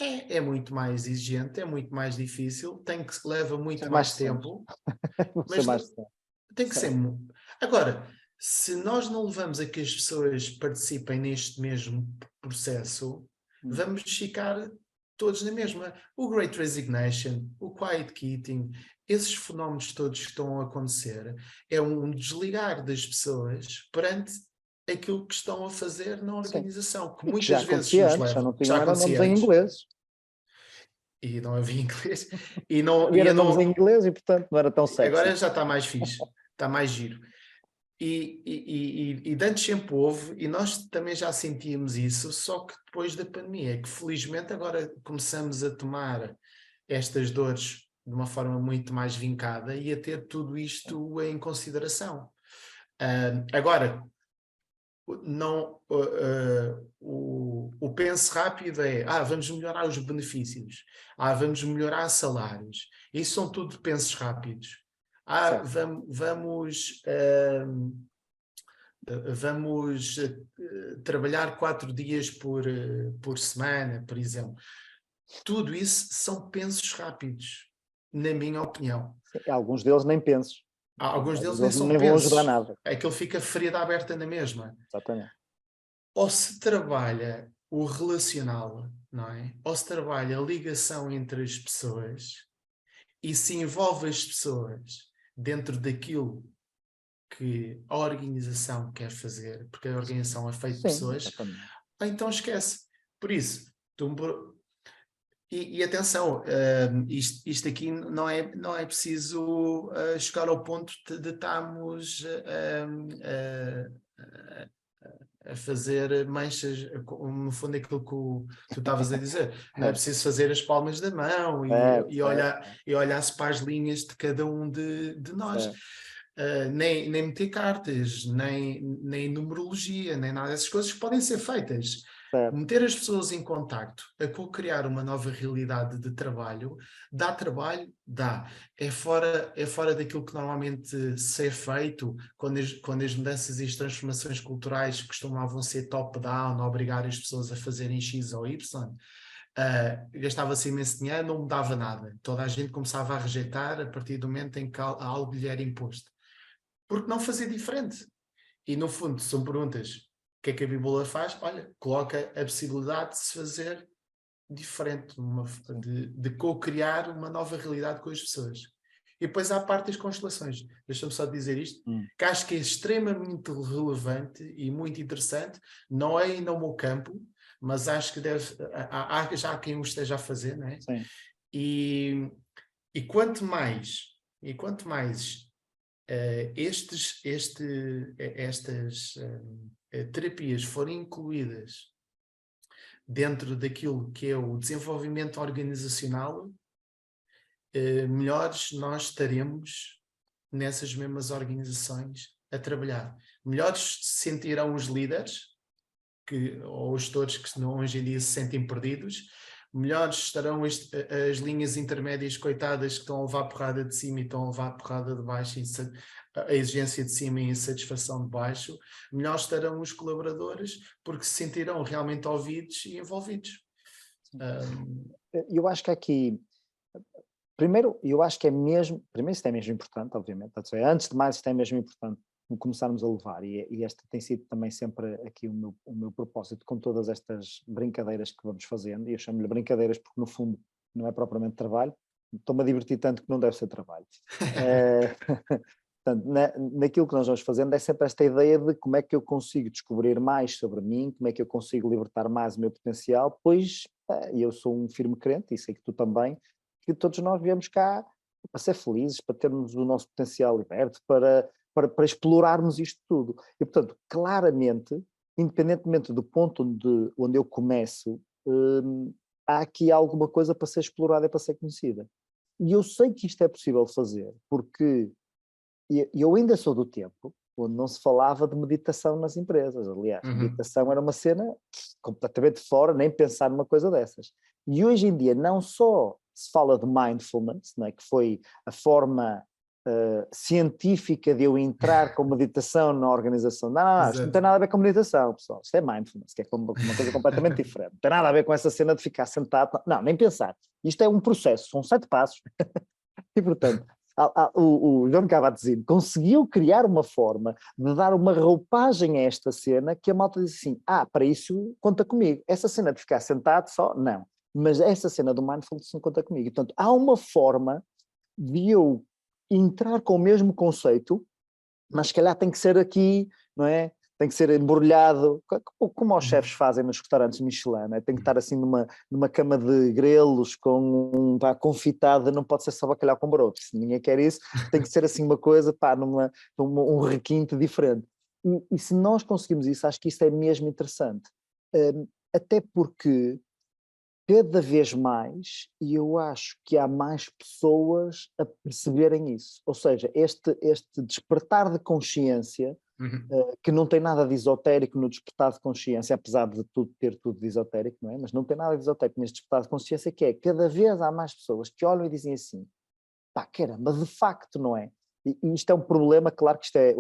É muito mais exigente, é muito mais difícil, leva muito Ser mais mais simples. tempo, Vou ser mas mais simples. tem que ser. Certo. Agora, se nós não levamos a que as pessoas participem neste mesmo processo, vamos ficar todos na mesma. O Great Resignation, o Quiet Quitting, esses fenómenos todos que estão a acontecer, é um desligar das pessoas perante aquilo que estão a fazer na Sim. organização, que E que já muitas vezes acontecia nos antes, já leva, não que já tinham, eram nomes acontecia em antes, inglês. e não havia inglês, e não, Havia nomes em inglês e, portanto, não era tão agora sexy. já está mais fixe, está mais giro. E de antes sempre houve, e nós também já sentíamos isso, só que depois da pandemia, que felizmente agora começamos a tomar estas dores de uma forma muito mais vincada e a ter tudo isto em consideração. Agora, não, o penso rápido é, vamos melhorar os benefícios, vamos melhorar salários. Isso são tudo pensos rápidos. Certo. Vamos trabalhar 4 dias por semana, por exemplo. Tudo isso são pensos rápidos, na minha opinião. Sim, alguns deles nem penso. Alguns deles Alguns nem deles são nem vão ajudar pensos. nada. Aquilo fica ferida aberta na mesma. Exatamente. Ou se trabalha o relacional, não é? Ou se trabalha a ligação entre as pessoas e se envolve as pessoas dentro daquilo que a organização quer fazer, porque a organização é feita de Sim, pessoas, exatamente. então esquece. Por isso, e atenção, isto aqui não é preciso chegar ao ponto de estarmos a fazer manchas, no fundo aquilo que tu estavas a dizer. Não é preciso fazer as palmas da mão Certo, certo, e olhar-se para as linhas de cada um de nós. certo. Nem meter cartas, nem numerologia, nem nada dessas coisas que podem ser feitas. Certo. Meter as pessoas em contacto, a co-criar uma nova realidade de trabalho, dá trabalho? Dá. É fora daquilo que normalmente ser feito, quando as mudanças e as transformações culturais costumavam ser top-down, obrigar as pessoas a fazerem X ou Y. Gastava-se imenso dinheiro, não mudava nada. Toda a gente começava a rejeitar a partir do momento em que algo lhe era imposto. Porque não fazer diferente? E no fundo são perguntas. O que é que a Bíblia faz? Olha, coloca a possibilidade de se fazer diferente, de co-criar uma nova realidade com as pessoas. E depois há a parte das constelações. Deixa-me só dizer isto, que acho que é extremamente relevante e muito interessante, não é ainda o meu campo, mas acho que já há quem o esteja a fazer, não é? Sim. E quanto mais estas terapias forem incluídas dentro daquilo que é o desenvolvimento organizacional, melhores nós estaremos nessas mesmas organizações a trabalhar. Melhores se sentirão os líderes, ou os gestores que hoje em dia se sentem perdidos, melhores estarão as linhas intermédias coitadas que estão a levar porrada de cima e estão a levar porrada de baixo, a exigência de cima e a insatisfação de baixo, melhores estarão os colaboradores porque se sentirão realmente ouvidos e envolvidos. Eu acho que aqui, primeiro, eu acho que primeiro isto é mesmo importante, obviamente, antes de mais isto é mesmo importante começarmos a levar, e este tem sido também sempre aqui o meu propósito com todas estas brincadeiras que vamos fazendo, e eu chamo-lhe brincadeiras porque no fundo não é propriamente trabalho, estou-me a divertir tanto que não deve ser trabalho. Portanto, naquilo que nós vamos fazendo é sempre esta ideia de como é que eu consigo descobrir mais sobre mim, como é que eu consigo libertar mais o meu potencial, pois eu sou um firme crente, e sei que tu também, que todos nós viemos cá para ser felizes, para termos o nosso potencial liberto, para explorarmos isto tudo. E, portanto, claramente, independentemente do ponto onde eu começo, há aqui alguma coisa para ser explorada e para ser conhecida. E eu sei que isto é possível fazer, porque eu ainda sou do tempo onde não se falava de meditação nas empresas. Aliás, meditação era uma cena completamente fora, nem pensar numa coisa dessas. E hoje em dia não só se fala de mindfulness, não é? Que foi a forma científica de eu entrar com meditação na organização. Não, isto não tem nada a ver com meditação, pessoal. Isto é mindfulness, que é uma coisa completamente diferente. Não tem nada a ver com essa cena de ficar sentado. Não, nem pensar. Isto é um processo, são 7 passos. E, portanto, o João Kabat-Zinn conseguiu criar uma forma de dar uma roupagem a esta cena que a malta diz assim, para isso conta comigo. Essa cena de ficar sentado só, não. Mas essa cena do mindfulness não conta comigo. Portanto, há uma forma de eu entrar com o mesmo conceito, mas se calhar tem que ser aqui, não é? Tem que ser embrulhado, como os chefes fazem nos restaurantes Michelin, não é? Tem que estar assim numa cama de grelos, confitada, não pode ser só bacalhau com broto, se ninguém quer isso, tem que ser assim uma coisa, um requinte diferente. E se nós conseguimos isso, acho que isso é mesmo interessante. Até porque cada vez mais, e eu acho que há mais pessoas a perceberem isso. Ou seja, este despertar de consciência, que não tem nada de esotérico no despertar de consciência, apesar de ter tudo de esotérico, não é? Mas não tem nada de esotérico neste despertar de consciência, que é cada vez há mais pessoas que olham e dizem assim, caramba, de facto, não é? E isto é um problema, claro que isto é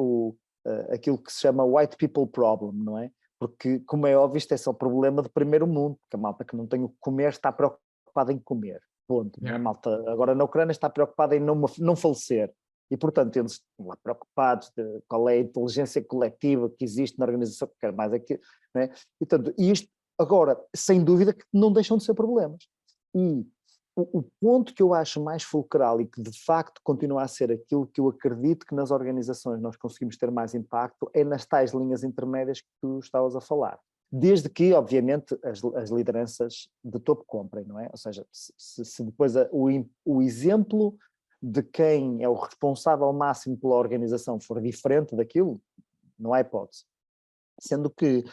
aquilo que se chama white people problem, não é? Porque, como é óbvio, isto é só problema de primeiro mundo, porque a malta que não tem o que comer está preocupada em comer, ponto. Não é? A malta agora na Ucrânia está preocupada em não falecer. E, portanto, eles estão lá preocupados de qual é a inteligência coletiva que existe na organização, que quer mais aqui, não é? E, portanto, isto, agora, sem dúvida que não deixam de ser problemas. E o ponto que eu acho mais fulcral e que de facto continua a ser aquilo que eu acredito que nas organizações nós conseguimos ter mais impacto é nas tais linhas intermédias que tu estavas a falar. Desde que, obviamente, as lideranças de topo comprem, não é? Ou seja, se depois o exemplo de quem é o responsável máximo pela organização for diferente daquilo, não há hipótese. Sendo que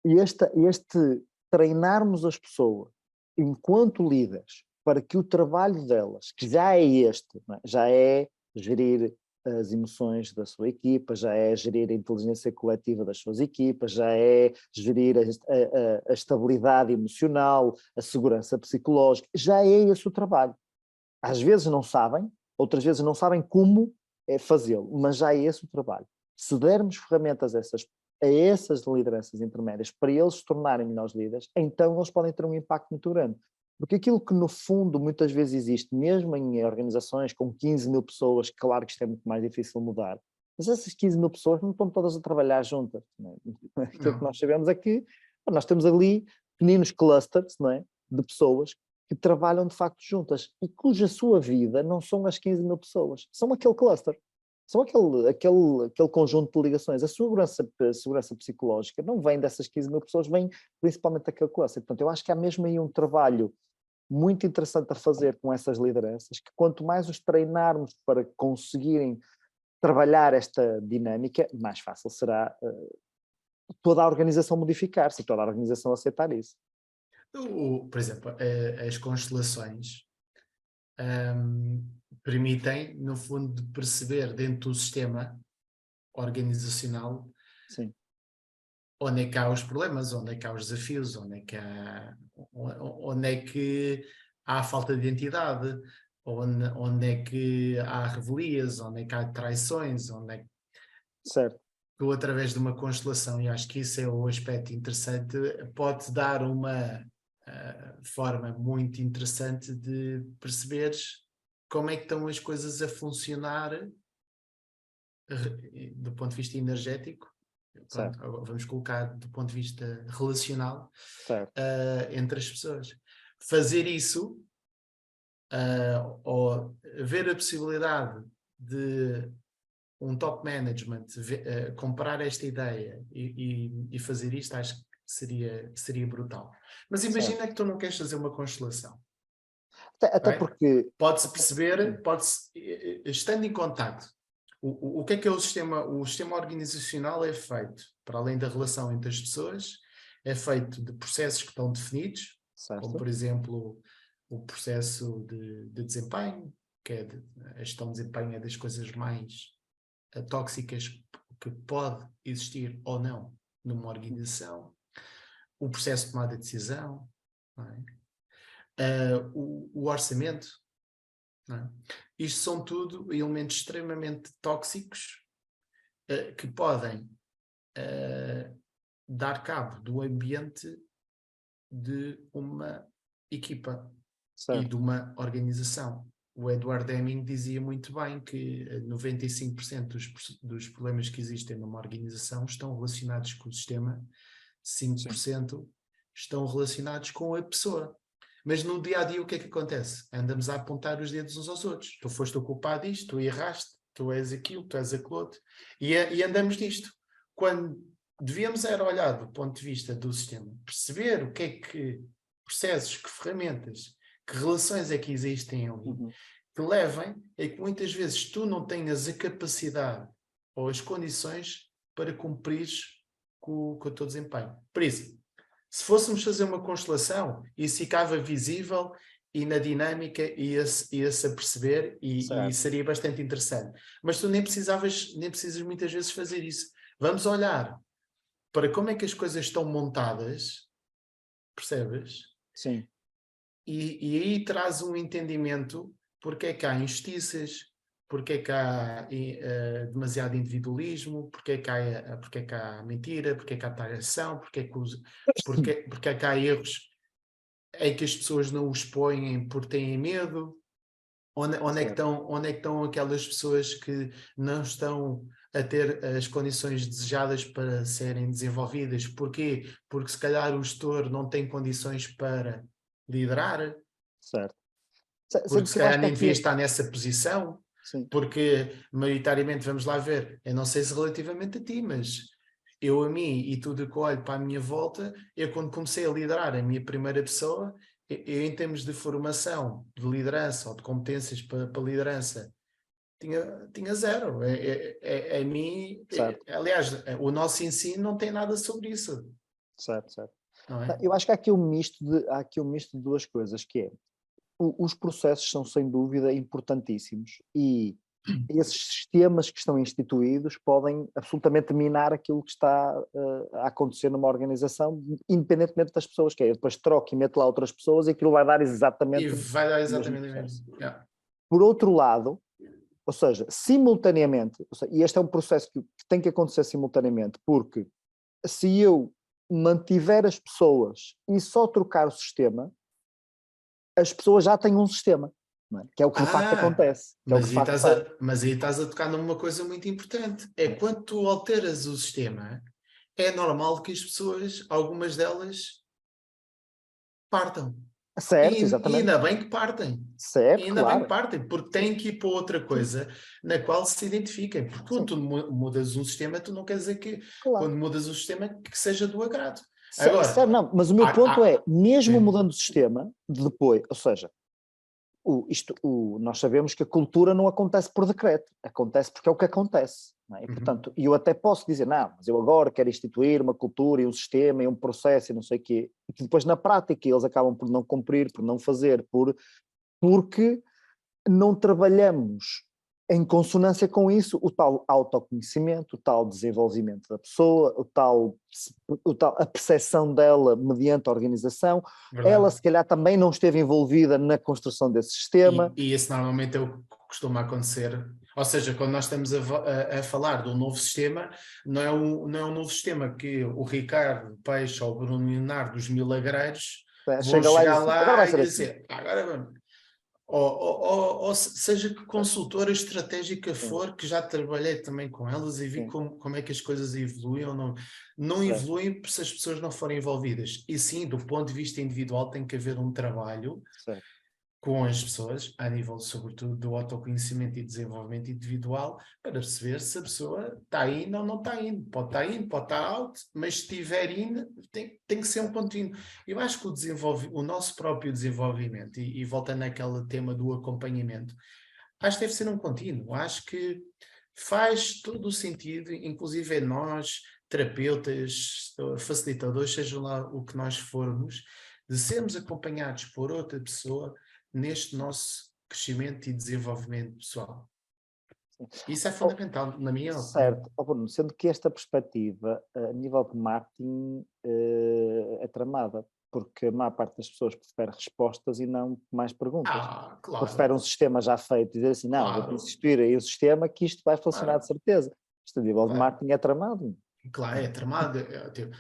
este treinarmos as pessoas enquanto líderes para que o trabalho delas, que já é este, não é? Já é gerir as emoções da sua equipa, já é gerir a inteligência coletiva das suas equipas, já é gerir a estabilidade emocional, a segurança psicológica, já é esse o trabalho. Às vezes não sabem, outras vezes não sabem como fazê-lo, mas já é esse o trabalho. Se dermos ferramentas a essas lideranças intermédias para eles se tornarem melhores líderes, então eles podem ter um impacto muito grande. Porque aquilo que no fundo muitas vezes existe, mesmo em organizações com 15 mil pessoas, claro que isto é muito mais difícil de mudar, Mas essas 15 mil pessoas não estão todas a trabalhar juntas. Não é? Aquilo que Não. nós sabemos é que nós temos ali pequenos clusters, não é? De pessoas que trabalham de facto juntas e cuja sua vida não são as 15 mil pessoas, são aquele cluster. São aquele conjunto de ligações. A segurança psicológica não vem dessas 15 mil pessoas, vem principalmente daquele cluster. Portanto, eu acho que há mesmo aí um trabalho muito interessante a fazer com essas lideranças, que quanto mais os treinarmos para conseguirem trabalhar esta dinâmica, mais fácil será toda a organização modificar-se, toda a organização aceitar isso. Por exemplo, as constelações permitem, no fundo, de perceber dentro do sistema organizacional Sim, onde é que há os problemas, onde é que há os desafios, onde é que há falta de identidade, onde é que há revelias, onde é que há traições, onde é que certo. tu, através de uma constelação, e acho que isso é o aspecto interessante, pode dar uma forma muito interessante de perceberes como é que estão as coisas a funcionar do ponto de vista energético. Pronto, Certo, vamos colocar do ponto de vista relacional certo, entre as pessoas. Fazer isso, ou ver a possibilidade de um top management comprar esta ideia e fazer isto, acho que seria brutal. Mas certo. imagina que tu não queres fazer uma constelação. Até Right? porque... Pode-se perceber, estando em contacto, o que é o sistema? O sistema organizacional é feito, para além da relação entre as pessoas, é feito de processos que estão definidos, como Certo, por exemplo o processo de desempenho, que é a gestão de desempenho é das coisas mais tóxicas que pode existir ou não numa organização, o processo de tomada de decisão, não é? O orçamento, não é? Isto são tudo elementos extremamente tóxicos que podem dar cabo do ambiente de uma equipa e de certo. uma organização. O Edward Deming dizia muito bem que 95% dos problemas que existem numa organização estão relacionados com o sistema, Sim, 5% estão relacionados com a pessoa. Mas no dia a dia o que é que acontece? Andamos a apontar os dedos uns aos outros. Tu foste o culpado disto, tu erraste, tu és aquilo, tu és aquilo outro. E andamos nisto. Quando devíamos era olhar do ponto de vista do sistema, perceber o que é que processos, que ferramentas, que relações é que existem ali, uhum, que levem a que muitas vezes tu não tenhas a capacidade ou as condições para cumprires com o teu desempenho. Por isso, se fôssemos fazer uma constelação, isso ficava visível e na dinâmica ia-se a perceber e certo. seria bastante interessante. Mas tu nem precisas muitas vezes fazer isso. Vamos olhar para como é que as coisas estão montadas, percebes? Sim, E aí traz um entendimento porque é que há injustiças, porque é que há demasiado individualismo, porque é que há mentira, porque é que há traição, porque é que há erros em que as pessoas não os põem porque têm medo. certo, Onde é que estão aquelas pessoas que não estão a ter as condições desejadas para serem desenvolvidas? Porquê? Porque se calhar o gestor não tem condições para liderar, certo. porque Sendo se que eu acho calhar que nem devia aqui... estar nessa posição, Sim, porque maioritariamente, vamos lá ver, eu não sei se relativamente a ti, mas eu a mim e tudo que olho para a minha volta, eu quando comecei a liderar a minha primeira pessoa, eu em termos de formação, de liderança ou de competências para liderança, tinha zero. A mim, certo, aliás, o nosso ensino não tem nada sobre isso, certo, certo. não Não, é? eu acho que há aqui um misto de duas coisas, que é, os processos são sem dúvida importantíssimos e esses sistemas que estão instituídos podem absolutamente minar aquilo que está a acontecer numa organização, independentemente das pessoas, que é, depois troca e mete lá outras pessoas e aquilo vai dar E exatamente vai dar o mesmo exatamente o processo. mesmo. Yeah. Por outro lado, ou seja, simultaneamente, e este é um processo que tem que acontecer simultaneamente, porque se eu mantiver as pessoas e só trocar o sistema, as pessoas já têm um sistema. não é? Que é o que de facto acontece. Que é o que de facto mas aí estás a tocar numa coisa muito importante. É quando tu alteras o sistema, é normal que as pessoas, algumas delas, partam. certo, E exatamente. ainda bem que partem. E Certo, ainda bem que claro. partem, porque têm que ir para outra Sim, coisa na qual se identifiquem. Porque quando sim, tu mudas um sistema, tu não quer dizer que claro. quando mudas o sistema que seja do agrado. Agora, Certo, não, mas o meu ponto há, é, mesmo sim. mudando o sistema, depois, ou seja, nós sabemos que a cultura não acontece por decreto, acontece porque é o que acontece. Não é? E, Uhum. portanto, eu até posso dizer, não, mas eu agora quero instituir uma cultura e um sistema e um processo e não sei o quê, e que depois na prática eles acabam por não cumprir, por não fazer, porque não trabalhamos em consonância com isso o tal autoconhecimento, o tal desenvolvimento da pessoa, a percepção dela mediante a organização. Ela, Verdade. se calhar, também não esteve envolvida na construção desse sistema. E esse normalmente é o que costuma acontecer. Ou seja, quando nós estamos a falar de um novo sistema, não é um novo sistema que o Ricardo Peixe ou o Bruno Leonardo, dos milagreiros, vão Chega lá e diz chegar assim, agora vai lá e ser assim. dizer, agora vamos. Ou seja que consultora estratégica Sim, for, que já trabalhei também com elas e vi sim, como é que as coisas evoluem ou não certo, evoluem se as pessoas não forem envolvidas. E sim, do ponto de vista individual, tem que haver um trabalho certo. com as pessoas, a nível, sobretudo, do autoconhecimento e desenvolvimento individual, para perceber se a pessoa está indo ou não está indo. Pode estar indo, pode estar out, mas se estiver indo, tem que ser um contínuo. Eu acho que o nosso próprio desenvolvimento, e voltando àquele tema do acompanhamento, acho que deve ser um contínuo. Acho que faz todo o sentido, inclusive nós, terapeutas, facilitadores, seja lá o que nós formos, de sermos acompanhados por outra pessoa neste nosso crescimento e desenvolvimento pessoal. Isso é Oh, fundamental, na minha opinião. certo, oh, Bruno, sendo que esta perspectiva, a nível de marketing, é tramada, porque a maior parte das pessoas prefere respostas e não mais perguntas. Ah, claro, Prefere um sistema já feito e dizer assim, não, vou claro, instituir aí um sistema que isto vai funcionar de claro, certeza. Isto a nível de claro. marketing é tramado. Claro, é tramado. Tipo,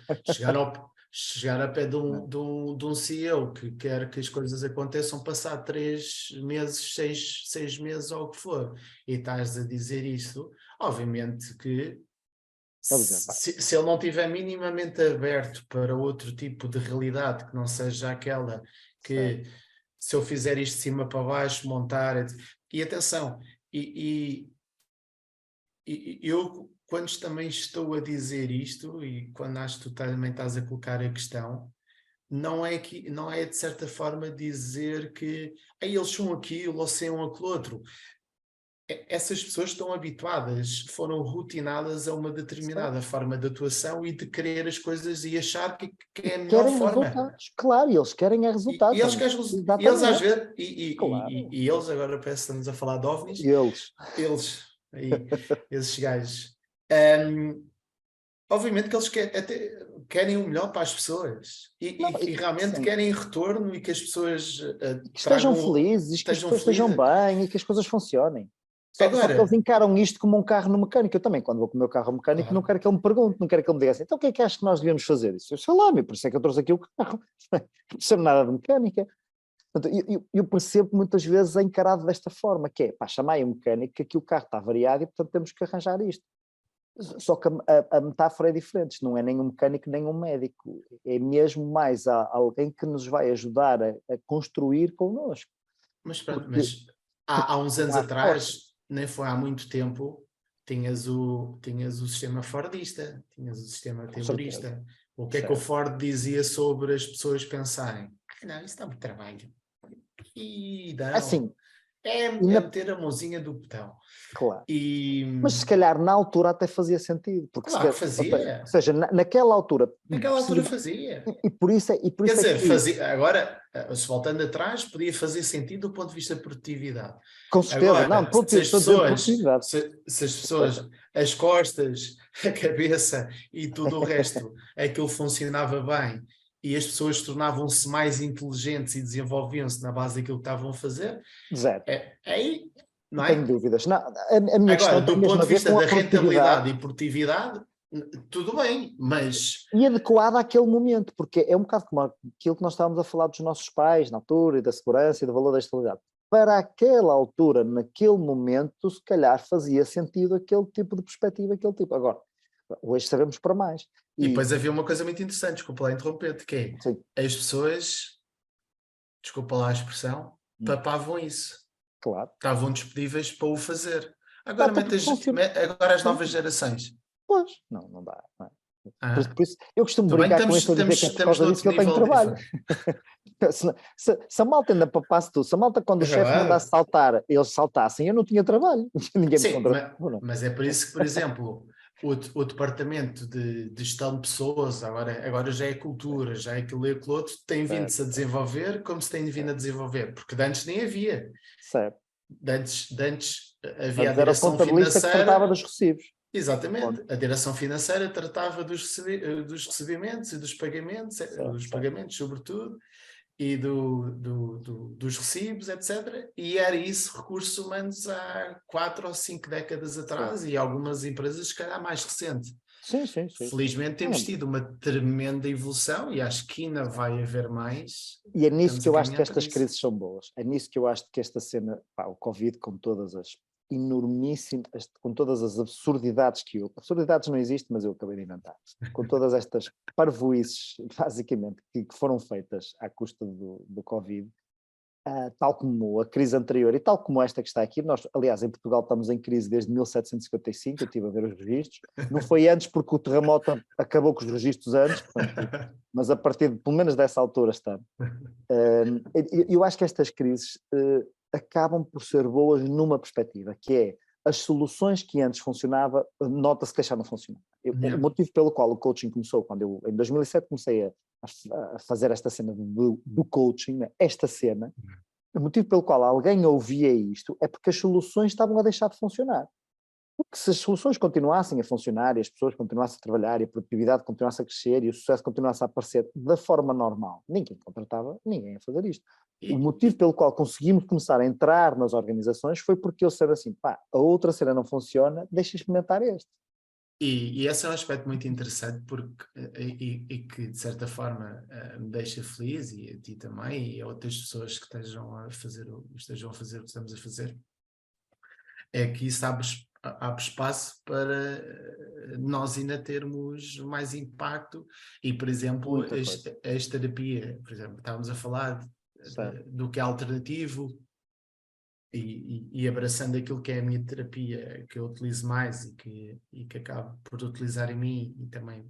chegar a pé de um CEO que quer que as coisas aconteçam passar 3 meses, seis meses ou o que for, e estás a dizer isso, obviamente que Ele dizer, "Pá, se ele não tiver minimamente aberto para outro tipo de realidade que não seja aquela certo, que se eu fizer isto de cima para baixo, montar, e atenção, e, eu, quando também estou a dizer isto, e quando acho que tu também estás a colocar a questão, não é de certa forma dizer que eles são aquilo ou são aquilo outro. Essas pessoas estão habituadas, foram rotinadas a uma determinada certo. forma de atuação e de querer as coisas e achar que E é a melhor querem forma. resultados, claro, e eles querem é E resultados, eles querem, e eles às exatamente, vezes, claro, e eles agora parece que estamos a falar de OVNIs, eles, eles, aí, esses gajos. Obviamente que eles querem o melhor para as pessoas não, e realmente sim, querem retorno e que as pessoas e que estejam tragam, felizes, que as estejam pessoas estejam felizes. bem e que as coisas funcionem. Só que eles Agora, encaram isto como um carro no mecânico. Eu também, quando vou com o meu carro ao mecânico, não claro, quero que ele me pergunte, não quero que ele me diga assim, então o que é que achas que nós devíamos fazer? Isso, eu sei lá, meu, por isso é que eu trouxe aqui o carro. Não percebo nada de mecânica. Portanto, eu percebo que muitas vezes é encarado desta forma, que é, pá, chamai um mecânico que aqui o carro está variado e, portanto, temos que arranjar isto. Só que a metáfora é diferente, isto não é nem um mecânico nem um médico, é mesmo mais alguém que nos vai ajudar a construir connosco, mas pronto, porque, mas porque há uns anos dá força, atrás, nem foi há muito tempo, tinhas o sistema Fordista, tinhas o sistema com certeza, Taylorista. O que é que o certo. Ford dizia sobre as pessoas pensarem? Não, isso dá muito trabalho. E não, Assim, é e na, meter a mãozinha do botão. claro, E mas se calhar na altura até fazia sentido, porque se claro calhar, que ou fazia. seja, naquela altura, Naquela altura precisa, fazia. e por Quer isso é dizer, que, fazia, agora, se voltando atrás, podia fazer sentido do ponto de vista de produtividade. com certeza, não, Agora, se as estou a dizer pessoas, produtividade, se as pessoas, as costas, a cabeça e tudo o resto, aquilo funcionava bem e as pessoas tornavam-se mais inteligentes e desenvolviam-se na base daquilo que estavam a fazer, zero, aí, não não tenho é? dúvidas. Não, a minha Agora, questão tem do mesmo ponto a de ver vista com a da produtividade rentabilidade e produtividade, tudo bem, mas e adequada àquele momento, porque é um bocado como aquilo que nós estávamos a falar dos nossos pais na altura e da segurança e do valor da estabilidade. para aquela altura, naquele momento, se calhar fazia sentido aquele tipo de perspectiva, aquele tipo. Agora, hoje sabemos para mais. E E, depois havia uma coisa muito interessante, desculpa lá interromper-te, que sim, é, as pessoas, desculpa lá a expressão, papavam isso. claro. Estavam disponíveis para o fazer. Agora, Até porque funciona. agora as Sim, novas gerações. pois, não dá. Não é? Ah, Por isso, eu costumo tudo bem, brincar com isso, eu dizer que é por estamos causa disso noutro que eu tenho nível trabalho. diferente. Se a malta ainda papasse tudo, se a malta quando É o chefe mandasse verdade. saltar, eles saltassem, eu não tinha trabalho. Ninguém me Sim, contratou, não. mas é por isso que, por exemplo, o departamento de gestão de pessoas, agora já é cultura, já é aquilo e aquilo outro, tem Certo, vindo-se a desenvolver como se tem vindo a certo, desenvolver, porque de antes nem havia. certo. De antes havia a Antes era o direção contabilista que tratava financeira. dos recibos. Exatamente. Ponto. A direção financeira tratava dos recebimentos e Certo, dos certo. pagamentos, sobretudo, e dos recibos, etc. E era isso, recursos humanos há 4 ou 5 décadas Sim, atrás e algumas empresas, se calhar, mais recente. sim, sim, sim. Sim. Felizmente temos Não, tido uma tremenda evolução e acho que ainda certo. vai haver mais. E é nisso Estamos que a eu acho que caminhar para estas isso. crises são boas. É nisso que eu acho que esta cena, pá, o Covid, com todas as enormíssimas, com todas as absurdidades que houve, absurdidades não existem, mas eu acabei de inventar, com todas estas parvoices, basicamente, que foram feitas à custa do Covid, tal como a crise anterior e tal como esta que está aqui, nós, aliás, em Portugal estamos em crise desde 1755, eu estive a ver os registros, não foi antes porque o terremoto acabou com os registros antes, portanto, mas a partir de, pelo menos dessa altura está. Eu acho que estas crises acabam por ser boas numa perspectiva, que é as soluções que antes funcionava, nota-se que já não funcionam. O Yeah. motivo pelo qual o coaching começou, quando eu em 2007 comecei a fazer esta cena do coaching, né, esta cena, o motivo pelo qual alguém ouvia isto é porque as soluções estavam a deixar de funcionar. Porque se as soluções continuassem a funcionar e as pessoas continuassem a trabalhar e a produtividade continuasse a crescer e o sucesso continuasse a aparecer da forma normal, ninguém contratava ninguém a fazer isto. O E, motivo pelo qual conseguimos começar a entrar nas organizações foi porque eu sabia assim, pá, a outra cena não funciona, deixa experimentar este. e esse é um aspecto muito interessante porque, e que de certa forma me deixa feliz e a ti também e a outras pessoas que estejam a fazer o que estamos a fazer, é que isso abre espaço para nós ainda termos mais impacto e, por exemplo, Muita coisa. a terapia, por exemplo, estávamos a falar Certo, do que é alternativo, e abraçando aquilo que é a minha terapia, que eu utilizo mais e que acabo por utilizar em mim e também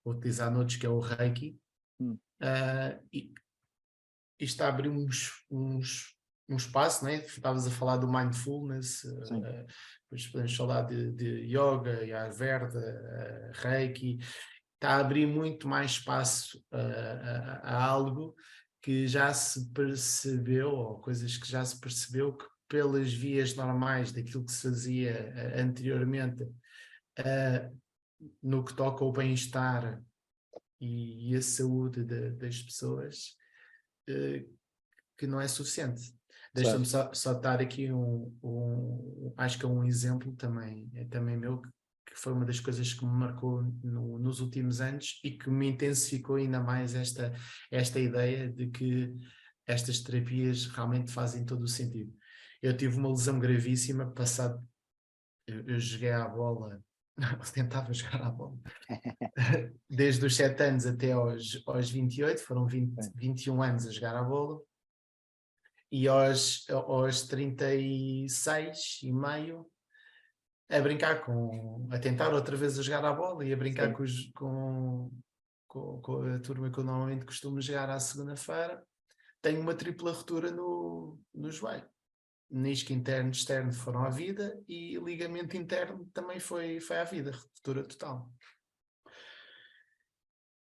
vou utilizar noutros, que é o Reiki, hum, e isto abre um espaço, né? Estavas a falar do mindfulness, sim, depois podemos falar de yoga, Ayurveda, Reiki, está a abrir muito mais espaço a algo que já se percebeu, ou coisas que já se percebeu que pelas vias normais daquilo que se fazia anteriormente, no que toca ao bem-estar e a saúde das pessoas, uh, que não é suficiente. Deixa-me certo, só dar aqui acho que é um exemplo também, é também meu, que foi uma das coisas que me marcou nos últimos anos e que me intensificou ainda mais esta ideia de que estas terapias realmente fazem todo o sentido. Eu tive uma lesão gravíssima, eu joguei à bola, tentava jogar à bola, desde os 7 anos até aos 28, foram sim, 21 anos a jogar à bola, e aos 36 e meio a tentar outra vez a jogar à bola e a brincar sim. com a turma que eu normalmente costumo jogar à segunda-feira. Tenho uma tripla ruptura no joelho. Menisco interno e externo foram à vida e ligamento interno também foi à vida, ruptura total.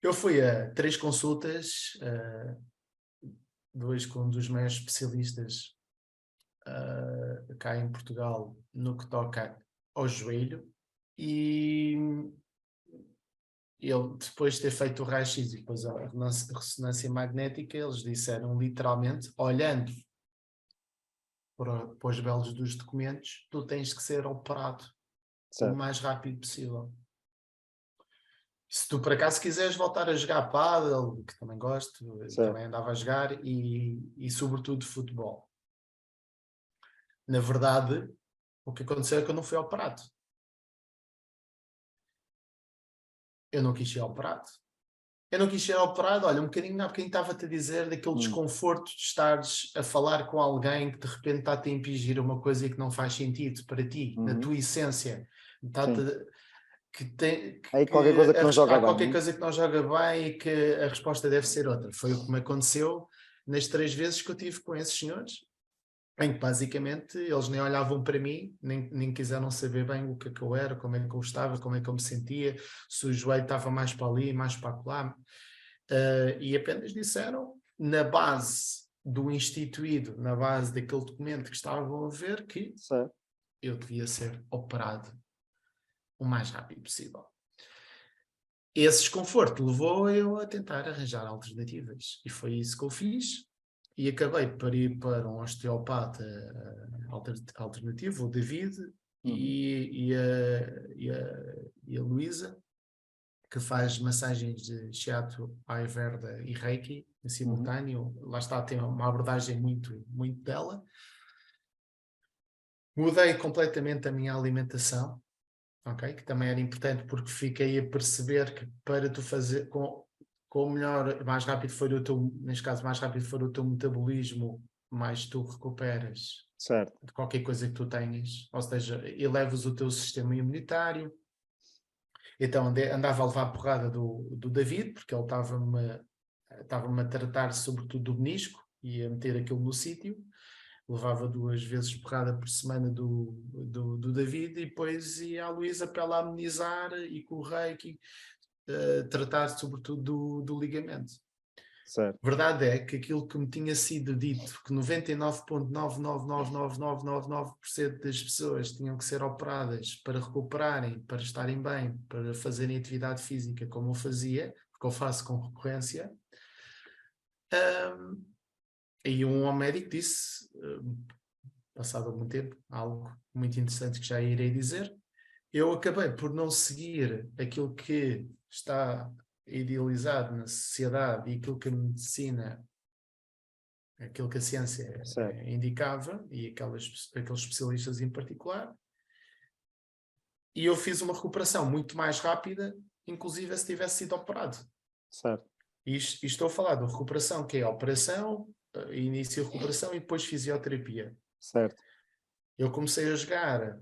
Eu fui a 3 consultas, dois com um dos maiores especialistas cá em Portugal no que toca ao joelho, e ele, depois de ter feito o raio-x e depois a ressonância magnética, eles disseram literalmente, olhando para os belos dos documentos, tu tens que ser operado o Certo, mais rápido possível. Se tu por acaso quiseres voltar a jogar pádel, que também gosto, certo. também andava a jogar, e sobretudo futebol. Na verdade, o que aconteceu é que eu não fui operado. Eu não quis ser operado. Eu não quis ser operado, olha, há bocadinho estava-te a dizer daquele desconforto de estares a falar com alguém que de repente está-te a impingir uma coisa que não faz sentido para ti, na tua essência. Aí qualquer coisa que não joga Há bem, qualquer né? coisa que não joga bem e que a resposta deve ser outra. Foi o que me aconteceu nas 3 vezes que eu tive com esses senhores, em que basicamente eles nem olhavam para mim, nem quiseram saber bem o que é que eu era, como é que eu estava, como é que eu me sentia, se o joelho estava mais para ali, mais para lá. E apenas disseram, na base do instituído, na base daquele documento que estavam a ver, que Certo. eu devia ser operado o mais rápido possível. Esse desconforto levou eu a tentar arranjar alternativas. E foi isso que eu fiz. E acabei por ir para um osteopata alternativo, o David, e a Luísa, que faz massagens de Shiatsu, Ayurveda e Reiki em simultâneo. Lá está, tem uma abordagem muito, muito dela. Mudei completamente a minha alimentação, ok? Que também era importante porque fiquei a perceber que para tu fazer com melhor, mais rápido for o teu, neste caso, mais rápido for o teu metabolismo, mais tu recuperas Certo. de qualquer coisa que tu tenhas, ou seja, elevas o teu sistema imunitário. Então andava a levar a porrada do David, porque ele estava-me a tratar sobretudo do menisco e a meter aquilo no sítio. Levava 2 vezes porrada por semana do David e depois ia à Luísa para ela amenizar e com o reiki tratar sobretudo do ligamento. Certo. Verdade é que aquilo que me tinha sido dito, que 99,999999% das pessoas tinham que ser operadas para recuperarem, para estarem bem, para fazerem atividade física como eu fazia, porque eu faço com recorrência. E um médico disse, passado algum tempo, algo muito interessante que já irei dizer, eu acabei por não seguir aquilo que está idealizado na sociedade e aquilo que a medicina, aquilo que a ciência indicava, e aqueles especialistas em particular, e eu fiz uma recuperação muito mais rápida, inclusive se tivesse sido operado. Certo. E estou a falar de recuperação, que é a operação, início de recuperação e depois fisioterapia. Certo. Eu comecei a jogar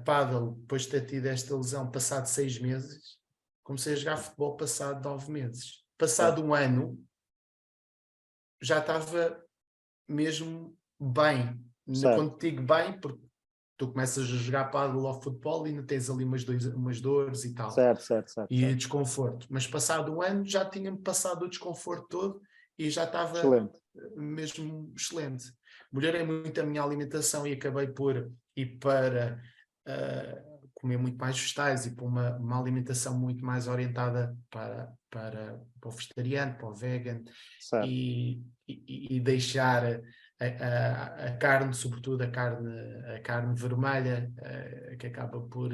pádel depois de ter tido esta lesão passado 6 meses, comecei a jogar futebol passado 9 meses. Passado um ano, já estava mesmo bem. Quando te digo bem, porque tu começas a jogar pádel ou futebol e ainda tens ali umas dores e tal. Certo. E desconforto. Mas passado um ano já tinha-me passado o desconforto todo e já estava mesmo excelente. Melhorei muito a minha alimentação e acabei por ir para comer muito mais vegetais e para uma alimentação muito mais orientada para o vegetariano, para o vegan e deixar a carne, sobretudo a carne vermelha, que acaba por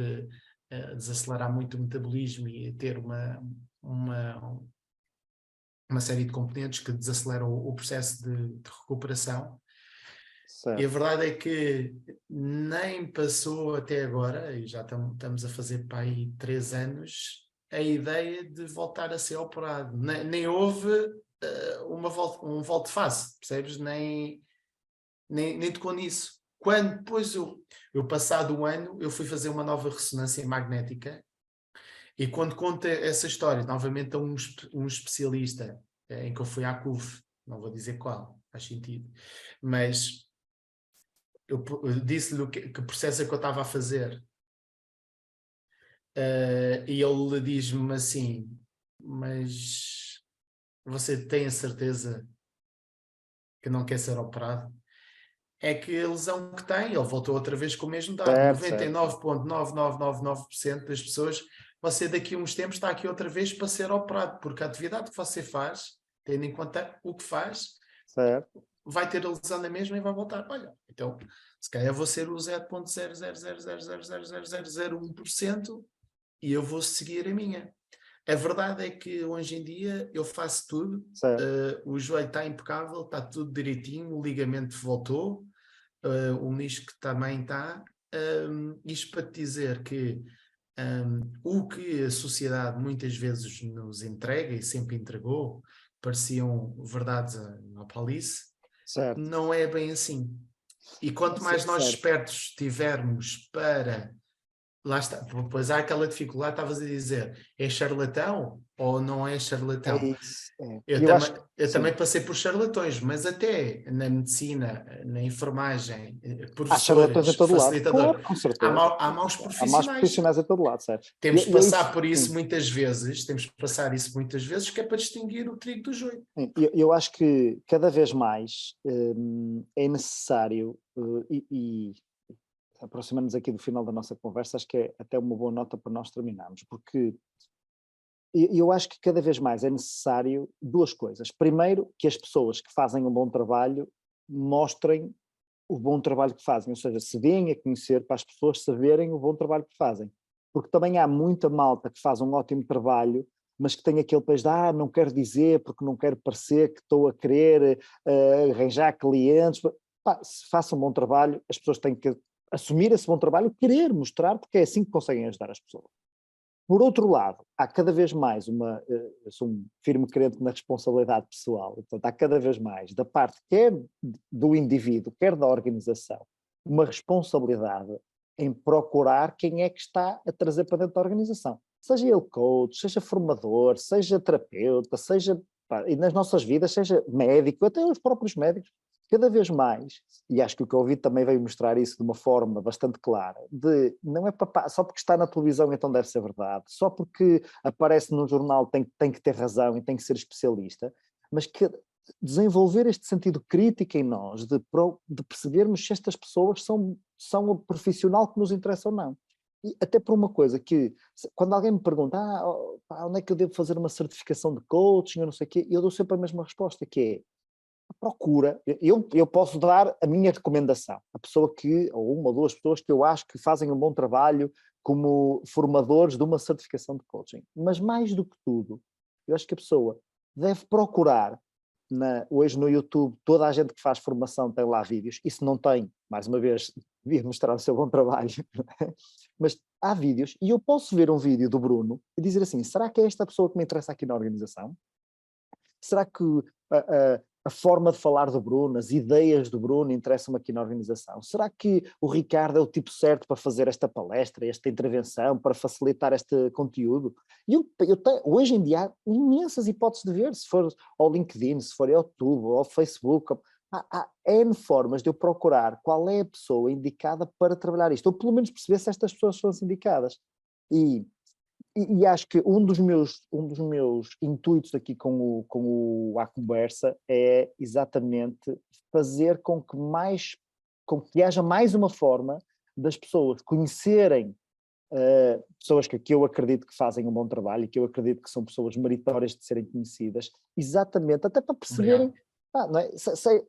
desacelerar muito o metabolismo e ter uma série de componentes que desaceleram o processo de recuperação. E a verdade é que nem passou até agora, e já estamos a fazer para aí 3 anos, a ideia de voltar a ser operado. Nem houve um volte-face, percebes? Nem tocou nisso. Quando depois eu passado um ano, eu fui fazer uma nova ressonância magnética e quando conta essa história, novamente a um especialista em que eu fui à CUF, não vou dizer qual, faz sentido, mas eu disse-lhe que processo é que eu estava a fazer e ele diz-me assim, mas você tem a certeza que não quer ser operado? É que a lesão que tem, ele voltou outra vez com o mesmo dado, 99,9999% das pessoas, você daqui a uns tempos está aqui outra vez para ser operado, porque a atividade que você faz, tendo em conta o que faz, vai ter a lesão na mesma e vai voltar. Olha, então, se calhar vou ser o 0,000000001% e eu vou seguir a minha. A verdade é que hoje em dia eu faço tudo, o joelho está impecável, está tudo direitinho, o ligamento voltou, o nicho que também está, isto para te dizer que o que a sociedade muitas vezes nos entrega e sempre entregou, pareciam verdades à palice, Certo. não é bem assim. E quanto mais nós Certo. espertos tivermos para... Lá está, pois há aquela dificuldade, estavas a dizer, é charlatão ou não é É charlatão? isso. É. Eu Eu também, acho que eu sim. também passei por charlatões, mas até na medicina, na enfermagem, Há charlatões em professores, todo lado. facilitadores, Claro, com certeza. há maus Há más profissionais. profissionais em todo lado, certo? Temos de Eu passar isso, por isso sim. muitas vezes, que é para distinguir o trigo do joio. Sim, eu acho que cada vez mais é necessário, e aproximando-nos aqui do final da nossa conversa, acho que é até uma boa nota para nós terminarmos, porque eu acho que cada vez mais é necessário duas coisas. Primeiro, que as pessoas que fazem um bom trabalho mostrem o bom trabalho que fazem, ou seja, se deem a conhecer para as pessoas saberem o bom trabalho que fazem. Porque também há muita malta que faz um ótimo trabalho, mas que tem aquele peso de, não quero dizer porque não quero parecer que estou a querer arranjar clientes. Pá, se façam um bom trabalho, as pessoas têm que assumir esse bom trabalho, querer mostrar, porque é assim que conseguem ajudar as pessoas. Por outro lado, há cada vez mais eu sou um firme crente na responsabilidade pessoal, portanto, há cada vez mais, da parte quer do indivíduo, quer da organização, uma responsabilidade em procurar quem é que está a trazer para dentro da organização. Seja ele coach, seja formador, seja terapeuta, seja, pá, e nas nossas vidas, seja médico, até os próprios médicos, cada vez mais, e acho que o Covid também veio mostrar isso de uma forma bastante clara, de não é só porque está na televisão então deve ser verdade, só porque aparece no jornal tem que ter razão e tem que ser especialista, mas que desenvolver este sentido crítico em nós, de percebermos se estas pessoas são o profissional que nos interessa ou não. E até por uma coisa que, quando alguém me pergunta, onde é que eu devo fazer uma certificação de coaching, ou não sei o quê, eu dou sempre a mesma resposta, que é, procura, eu posso dar a minha recomendação, a pessoa ou uma ou duas pessoas que eu acho que fazem um bom trabalho como formadores de uma certificação de coaching, mas mais do que tudo, eu acho que a pessoa deve procurar, hoje no YouTube toda a gente que faz formação tem lá vídeos, e se não tem, mais uma vez, devia mostrar o seu bom trabalho, mas há vídeos, e eu posso ver um vídeo do Bruno e dizer assim, será que é esta pessoa que me interessa aqui na organização? Será que a forma de falar do Bruno, as ideias do Bruno interessam-me aqui na organização? Será que o Ricardo é o tipo certo para fazer esta palestra, esta intervenção, para facilitar este conteúdo? E hoje em dia há imensas hipóteses de ver, se for ao LinkedIn, se for ao YouTube, ao Facebook, há N formas de eu procurar qual é a pessoa indicada para trabalhar isto, ou pelo menos perceber se estas pessoas são as indicadas. E acho que um dos meus intuitos aqui com a conversa é exatamente fazer com que haja mais uma forma das pessoas conhecerem pessoas que eu acredito que fazem um bom trabalho e que eu acredito que são pessoas meritórias de serem conhecidas, exatamente, até para perceberem, Obrigado. não é?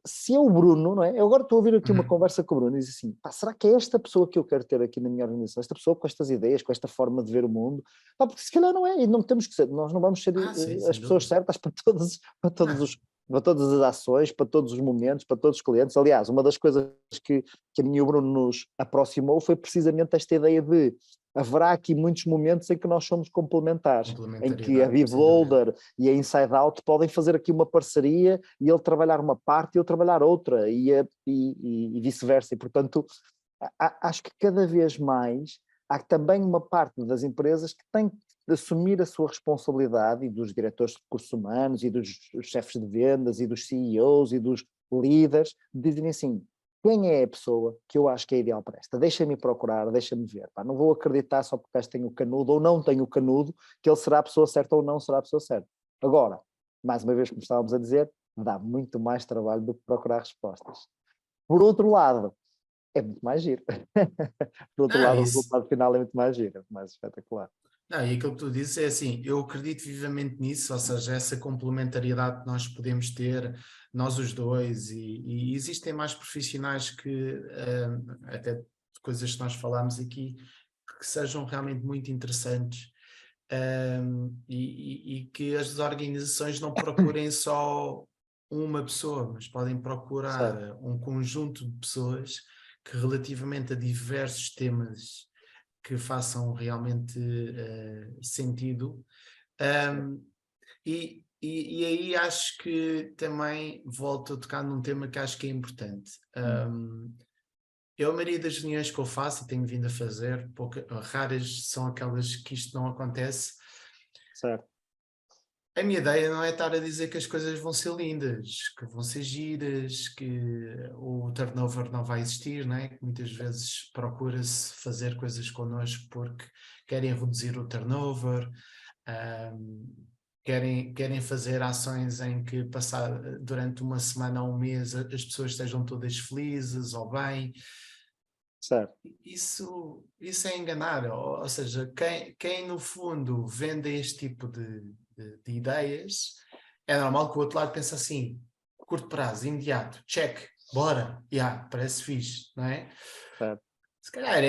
Se é o Bruno, não é? Eu agora estou a ouvir aqui uma conversa com o Bruno e diz assim, será que é esta pessoa que eu quero ter aqui na minha organização, esta pessoa com estas ideias, com esta forma de ver o mundo? Porque se calhar não é, e não temos que ser, nós não vamos ser Sim, as sem pessoas dúvida. certas Não, para todas as ações, para todos os momentos, para todos os clientes. Aliás, uma das coisas que a mim e o Bruno nos aproximou foi precisamente esta ideia de haverá aqui muitos momentos em que nós somos complementares, em que a complementariedade, sem dúvida. Beholder e a Inside Out podem fazer aqui uma parceria e ele trabalhar uma parte e eu trabalhar outra, e vice-versa. E, portanto, acho que cada vez mais há também uma parte das empresas que tem de assumir a sua responsabilidade, e dos diretores de recursos humanos, e dos chefes de vendas, e dos CEOs, e dos líderes, de dizerem assim, quem é a pessoa que eu acho que é ideal para esta? Deixa-me procurar, deixa-me ver. Não vou acreditar só porque este tem o canudo ou não tem o canudo, que ele será a pessoa certa ou não será a pessoa certa. Agora, mais uma vez, como estávamos a dizer, dá muito mais trabalho do que procurar respostas. Por outro lado, é muito mais giro. Por outro Não, lado, o isso. resultado final é muito mais giro, é muito mais espetacular. Não, e aquilo que tu dizes é assim, eu acredito vivamente nisso, ou seja, essa complementariedade que nós podemos ter, nós os dois, e existem mais profissionais que, até coisas que nós falámos aqui, que sejam realmente muito interessantes, e que as organizações não procurem só uma pessoa, mas podem procurar um conjunto de pessoas que relativamente a diversos temas que façam realmente sentido. E aí acho que também volto a tocar num tema que acho que é importante. Eu, a maioria das reuniões que eu faço e tenho vindo a fazer, raras são aquelas que isto não acontece. Certo. A minha ideia não é estar a dizer que as coisas vão ser lindas, que vão ser giras, que o turnover não vai existir, não é? Que muitas vezes procura-se fazer coisas connosco porque querem reduzir o turnover, querem fazer ações em que durante uma semana ou um mês as pessoas estejam todas felizes ou bem. Certo. Isso é enganar, ou seja, quem no fundo vende este tipo de ideias, é normal que o outro lado pense assim, curto prazo, imediato, check, bora, parece fixe, não é? Certo. Se calhar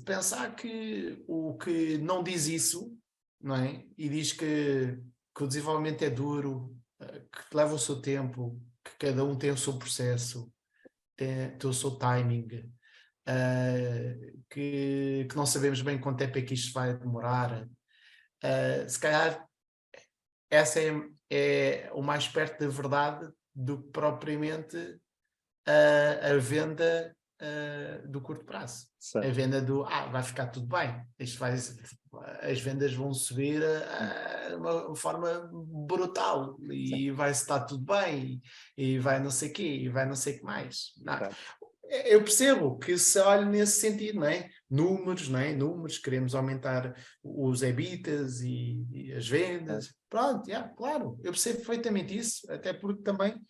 pensar que o que não diz isso, não é? E diz que o desenvolvimento é duro, que leva o seu tempo, que cada um tem o seu processo, tem o seu timing, que não sabemos bem quanto tempo é que isto vai demorar. Se calhar essa é o mais perto da verdade do que propriamente a venda do curto prazo. Certo. A venda vai ficar tudo bem. As vendas vão subir de uma forma brutal e vai estar tudo bem e vai não sei o quê e vai não sei o que mais. Não. Eu percebo que se olha nesse sentido, não é? Números, não é? Números, queremos aumentar os EBITDAs e as vendas. Pronto, claro, eu percebo perfeitamente isso, até porque também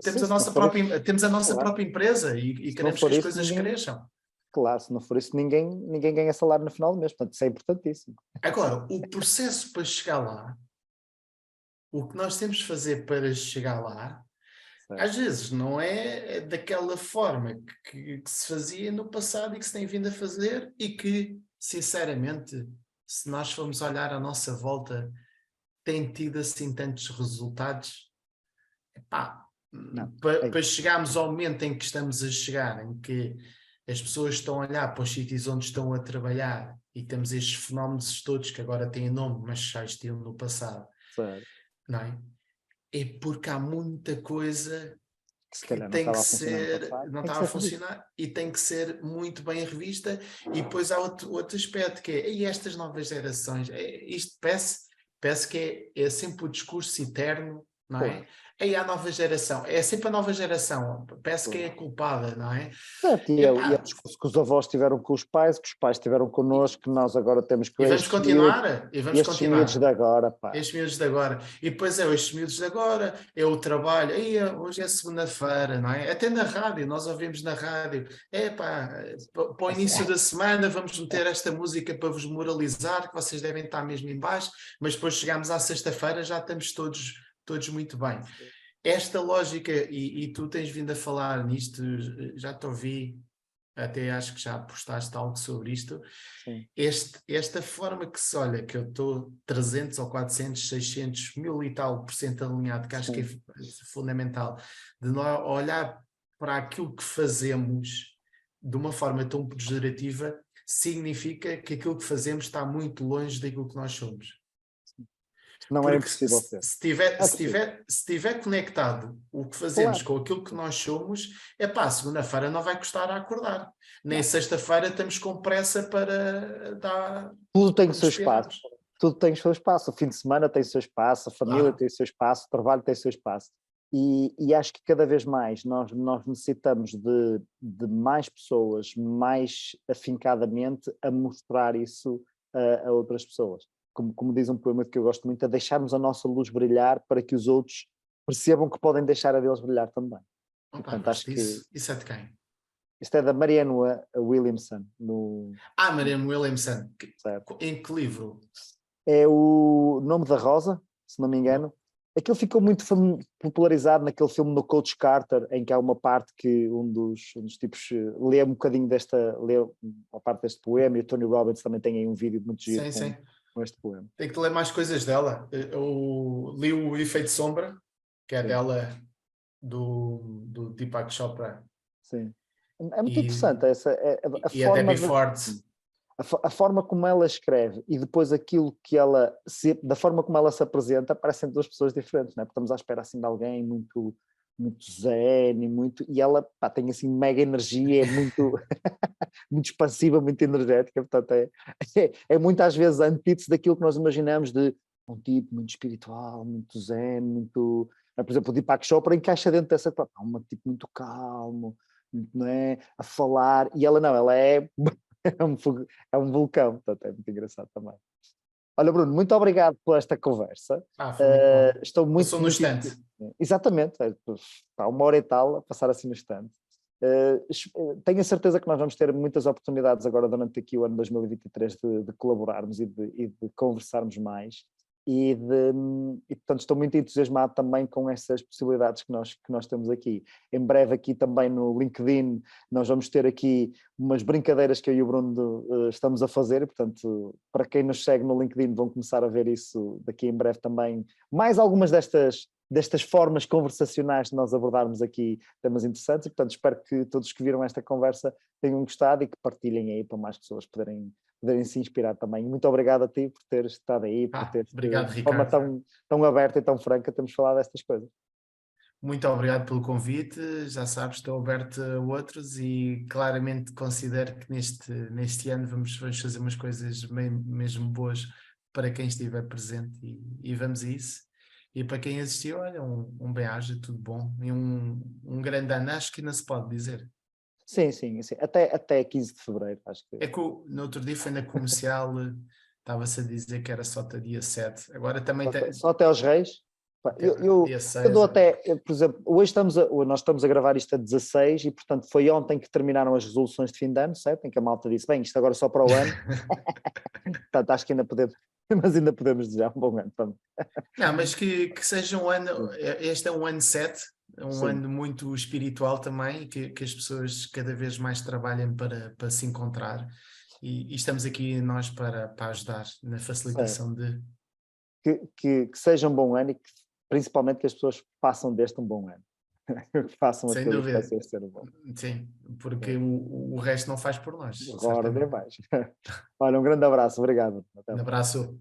temos Sim, a nossa própria empresa e queremos que as coisas cresçam. Claro, se não for isso, ninguém ganha salário no final do mês, portanto, isso é importantíssimo. Agora, o processo para chegar lá, o que nós temos de fazer para chegar lá, às vezes não é daquela forma que se fazia no passado e que se tem vindo a fazer e que, sinceramente, se nós formos olhar à nossa volta, tem tido assim tantos resultados. Para chegarmos ao momento em que estamos a chegar, em que as pessoas estão a olhar para os sítios onde estão a trabalhar e temos estes fenómenos todos que agora têm nome, mas já existiam no passado, não é? É porque há muita coisa que tem que ser, não estava a funcionar e tem que ser muito bem revista. E depois há outro aspecto que é, e estas novas gerações, isto parece que é sempre o discurso eterno, não é? Claro. Aí há a nova geração, é sempre a nova geração, parece que é a culpada, não é? E é o discurso que os avós tiveram com os pais tiveram connosco, que nós agora temos que e vamos continuar, estes miúdos de agora, pá. Estes miúdos de agora. E depois estes miúdos de agora, é o trabalho. Hoje é segunda-feira, não é? Até na rádio, nós ouvimos na rádio. Para o início da semana vamos meter esta música para vos moralizar, que vocês devem estar mesmo em baixo, mas depois chegamos à sexta-feira, já estamos todos muito bem. Esta lógica, e tu tens vindo a falar nisto, já te ouvi, até acho que já postaste algo sobre isto. Esta forma que se olha, que eu estou 300 ou 400, 600, 1000 e tal % alinhado, que acho que é fundamental, de nós olhar para aquilo que fazemos de uma forma tão pejorativa, significa que aquilo que fazemos está muito longe daquilo que nós somos. Não porque é impossível ser. Se estiver conectado o que fazemos com aquilo que nós somos, segunda-feira não vai custar a acordar. Nem sexta-feira estamos com pressa para dar... Tudo tem o seu espaço. Tudo tem o seu espaço. O fim de semana tem o seu espaço, a família tem o seu espaço, o trabalho tem o seu espaço. E acho que cada vez mais nós necessitamos de mais pessoas, mais afincadamente, a mostrar isso a outras pessoas. Como diz um poema que eu gosto muito, a deixarmos a nossa luz brilhar para que os outros percebam que podem deixar a deles brilhar também. Portanto, acho que isso é de quem? Isto é da Marianne Williamson. Marianne Williamson. Em que livro? É o Nome da Rosa, se não me engano. Aquilo ficou muito popularizado naquele filme do Coach Carter, em que há uma parte que um dos tipos lê um bocadinho lê uma parte deste poema, e o Tony Robbins também tem aí um vídeo muito giro com este poema. Tenho que ler mais coisas dela. Eu li o Efeito Sombra, que é Sim. dela, do Deepak Chopra. Sim. É muito E, interessante a e a forma Debbie Ford. a forma como ela escreve e depois aquilo que ela da forma como ela se apresenta, parecem duas pessoas diferentes, não é? Porque estamos à espera assim de alguém muito zen e e ela tem assim mega energia, é muito muito expansiva, muito energética, portanto é muito às vezes a antítese daquilo que nós imaginamos de um tipo muito espiritual, muito zen, muito... Por exemplo, o Deepak Chopra encaixa dentro dessa... um tipo muito calmo, não é? A falar, e ela não, ela é... é um vulcão, portanto é muito engraçado também. Olha, Bruno, muito obrigado por esta conversa. Foi muito bom. Estou Passou no muito... instante. Exatamente, está 1 hora e tal a passar assim no instante. Tenho a certeza que nós vamos ter muitas oportunidades agora durante aqui o ano 2023 de colaborarmos e de conversarmos mais e portanto estou muito entusiasmado também com essas possibilidades que nós temos aqui. Em breve aqui também no LinkedIn nós vamos ter aqui umas brincadeiras que eu e o Bruno estamos a fazer e, portanto, para quem nos segue no LinkedIn vão começar a ver isso daqui em breve também. Mais algumas destas formas conversacionais de nós abordarmos aqui temas interessantes e, portanto, espero que todos que viram esta conversa tenham gostado e que partilhem aí para mais pessoas poderem se inspirar também. Muito obrigado a ti por teres estado aí, por teres Obrigado, de forma Ricardo. tão aberta e tão franca, temos falado destas coisas. Muito obrigado pelo convite. Já sabes, estou aberto a outros e claramente considero que neste ano vamos fazer umas coisas mesmo boas para quem estiver presente e vamos a isso. E para quem assistiu, olha, um bem-aja, tudo bom. E um grande ano, acho que ainda se pode dizer. Sim. Até 15 de fevereiro, acho que. É que no outro dia foi na comercial, estava-se a dizer que era só até dia 7. Agora também tem. Só até aos Reis? Dia Eu 6. dou por exemplo, hoje nós estamos a gravar isto a 16 e, portanto, foi ontem que terminaram as resoluções de fim de ano, certo? Em que a malta disse, bem, isto agora é só para o ano. Portanto, acho que ainda podemos, mas ainda podemos desejar um bom ano. Portanto. Não, mas que seja um ano, este é um ano 7, é um Sim. ano muito espiritual também, que as pessoas cada vez mais trabalhem para se encontrar e estamos aqui nós para ajudar na facilitação de... Que seja um bom ano e que, principalmente que as pessoas façam deste um bom ano. Que façam Sem aquilo que vai dúvida. ser um bom. Sim, porque o resto não faz por nós, Ora, nem certamente. mais. Olha, um grande abraço, obrigado. Até Um lá. abraço.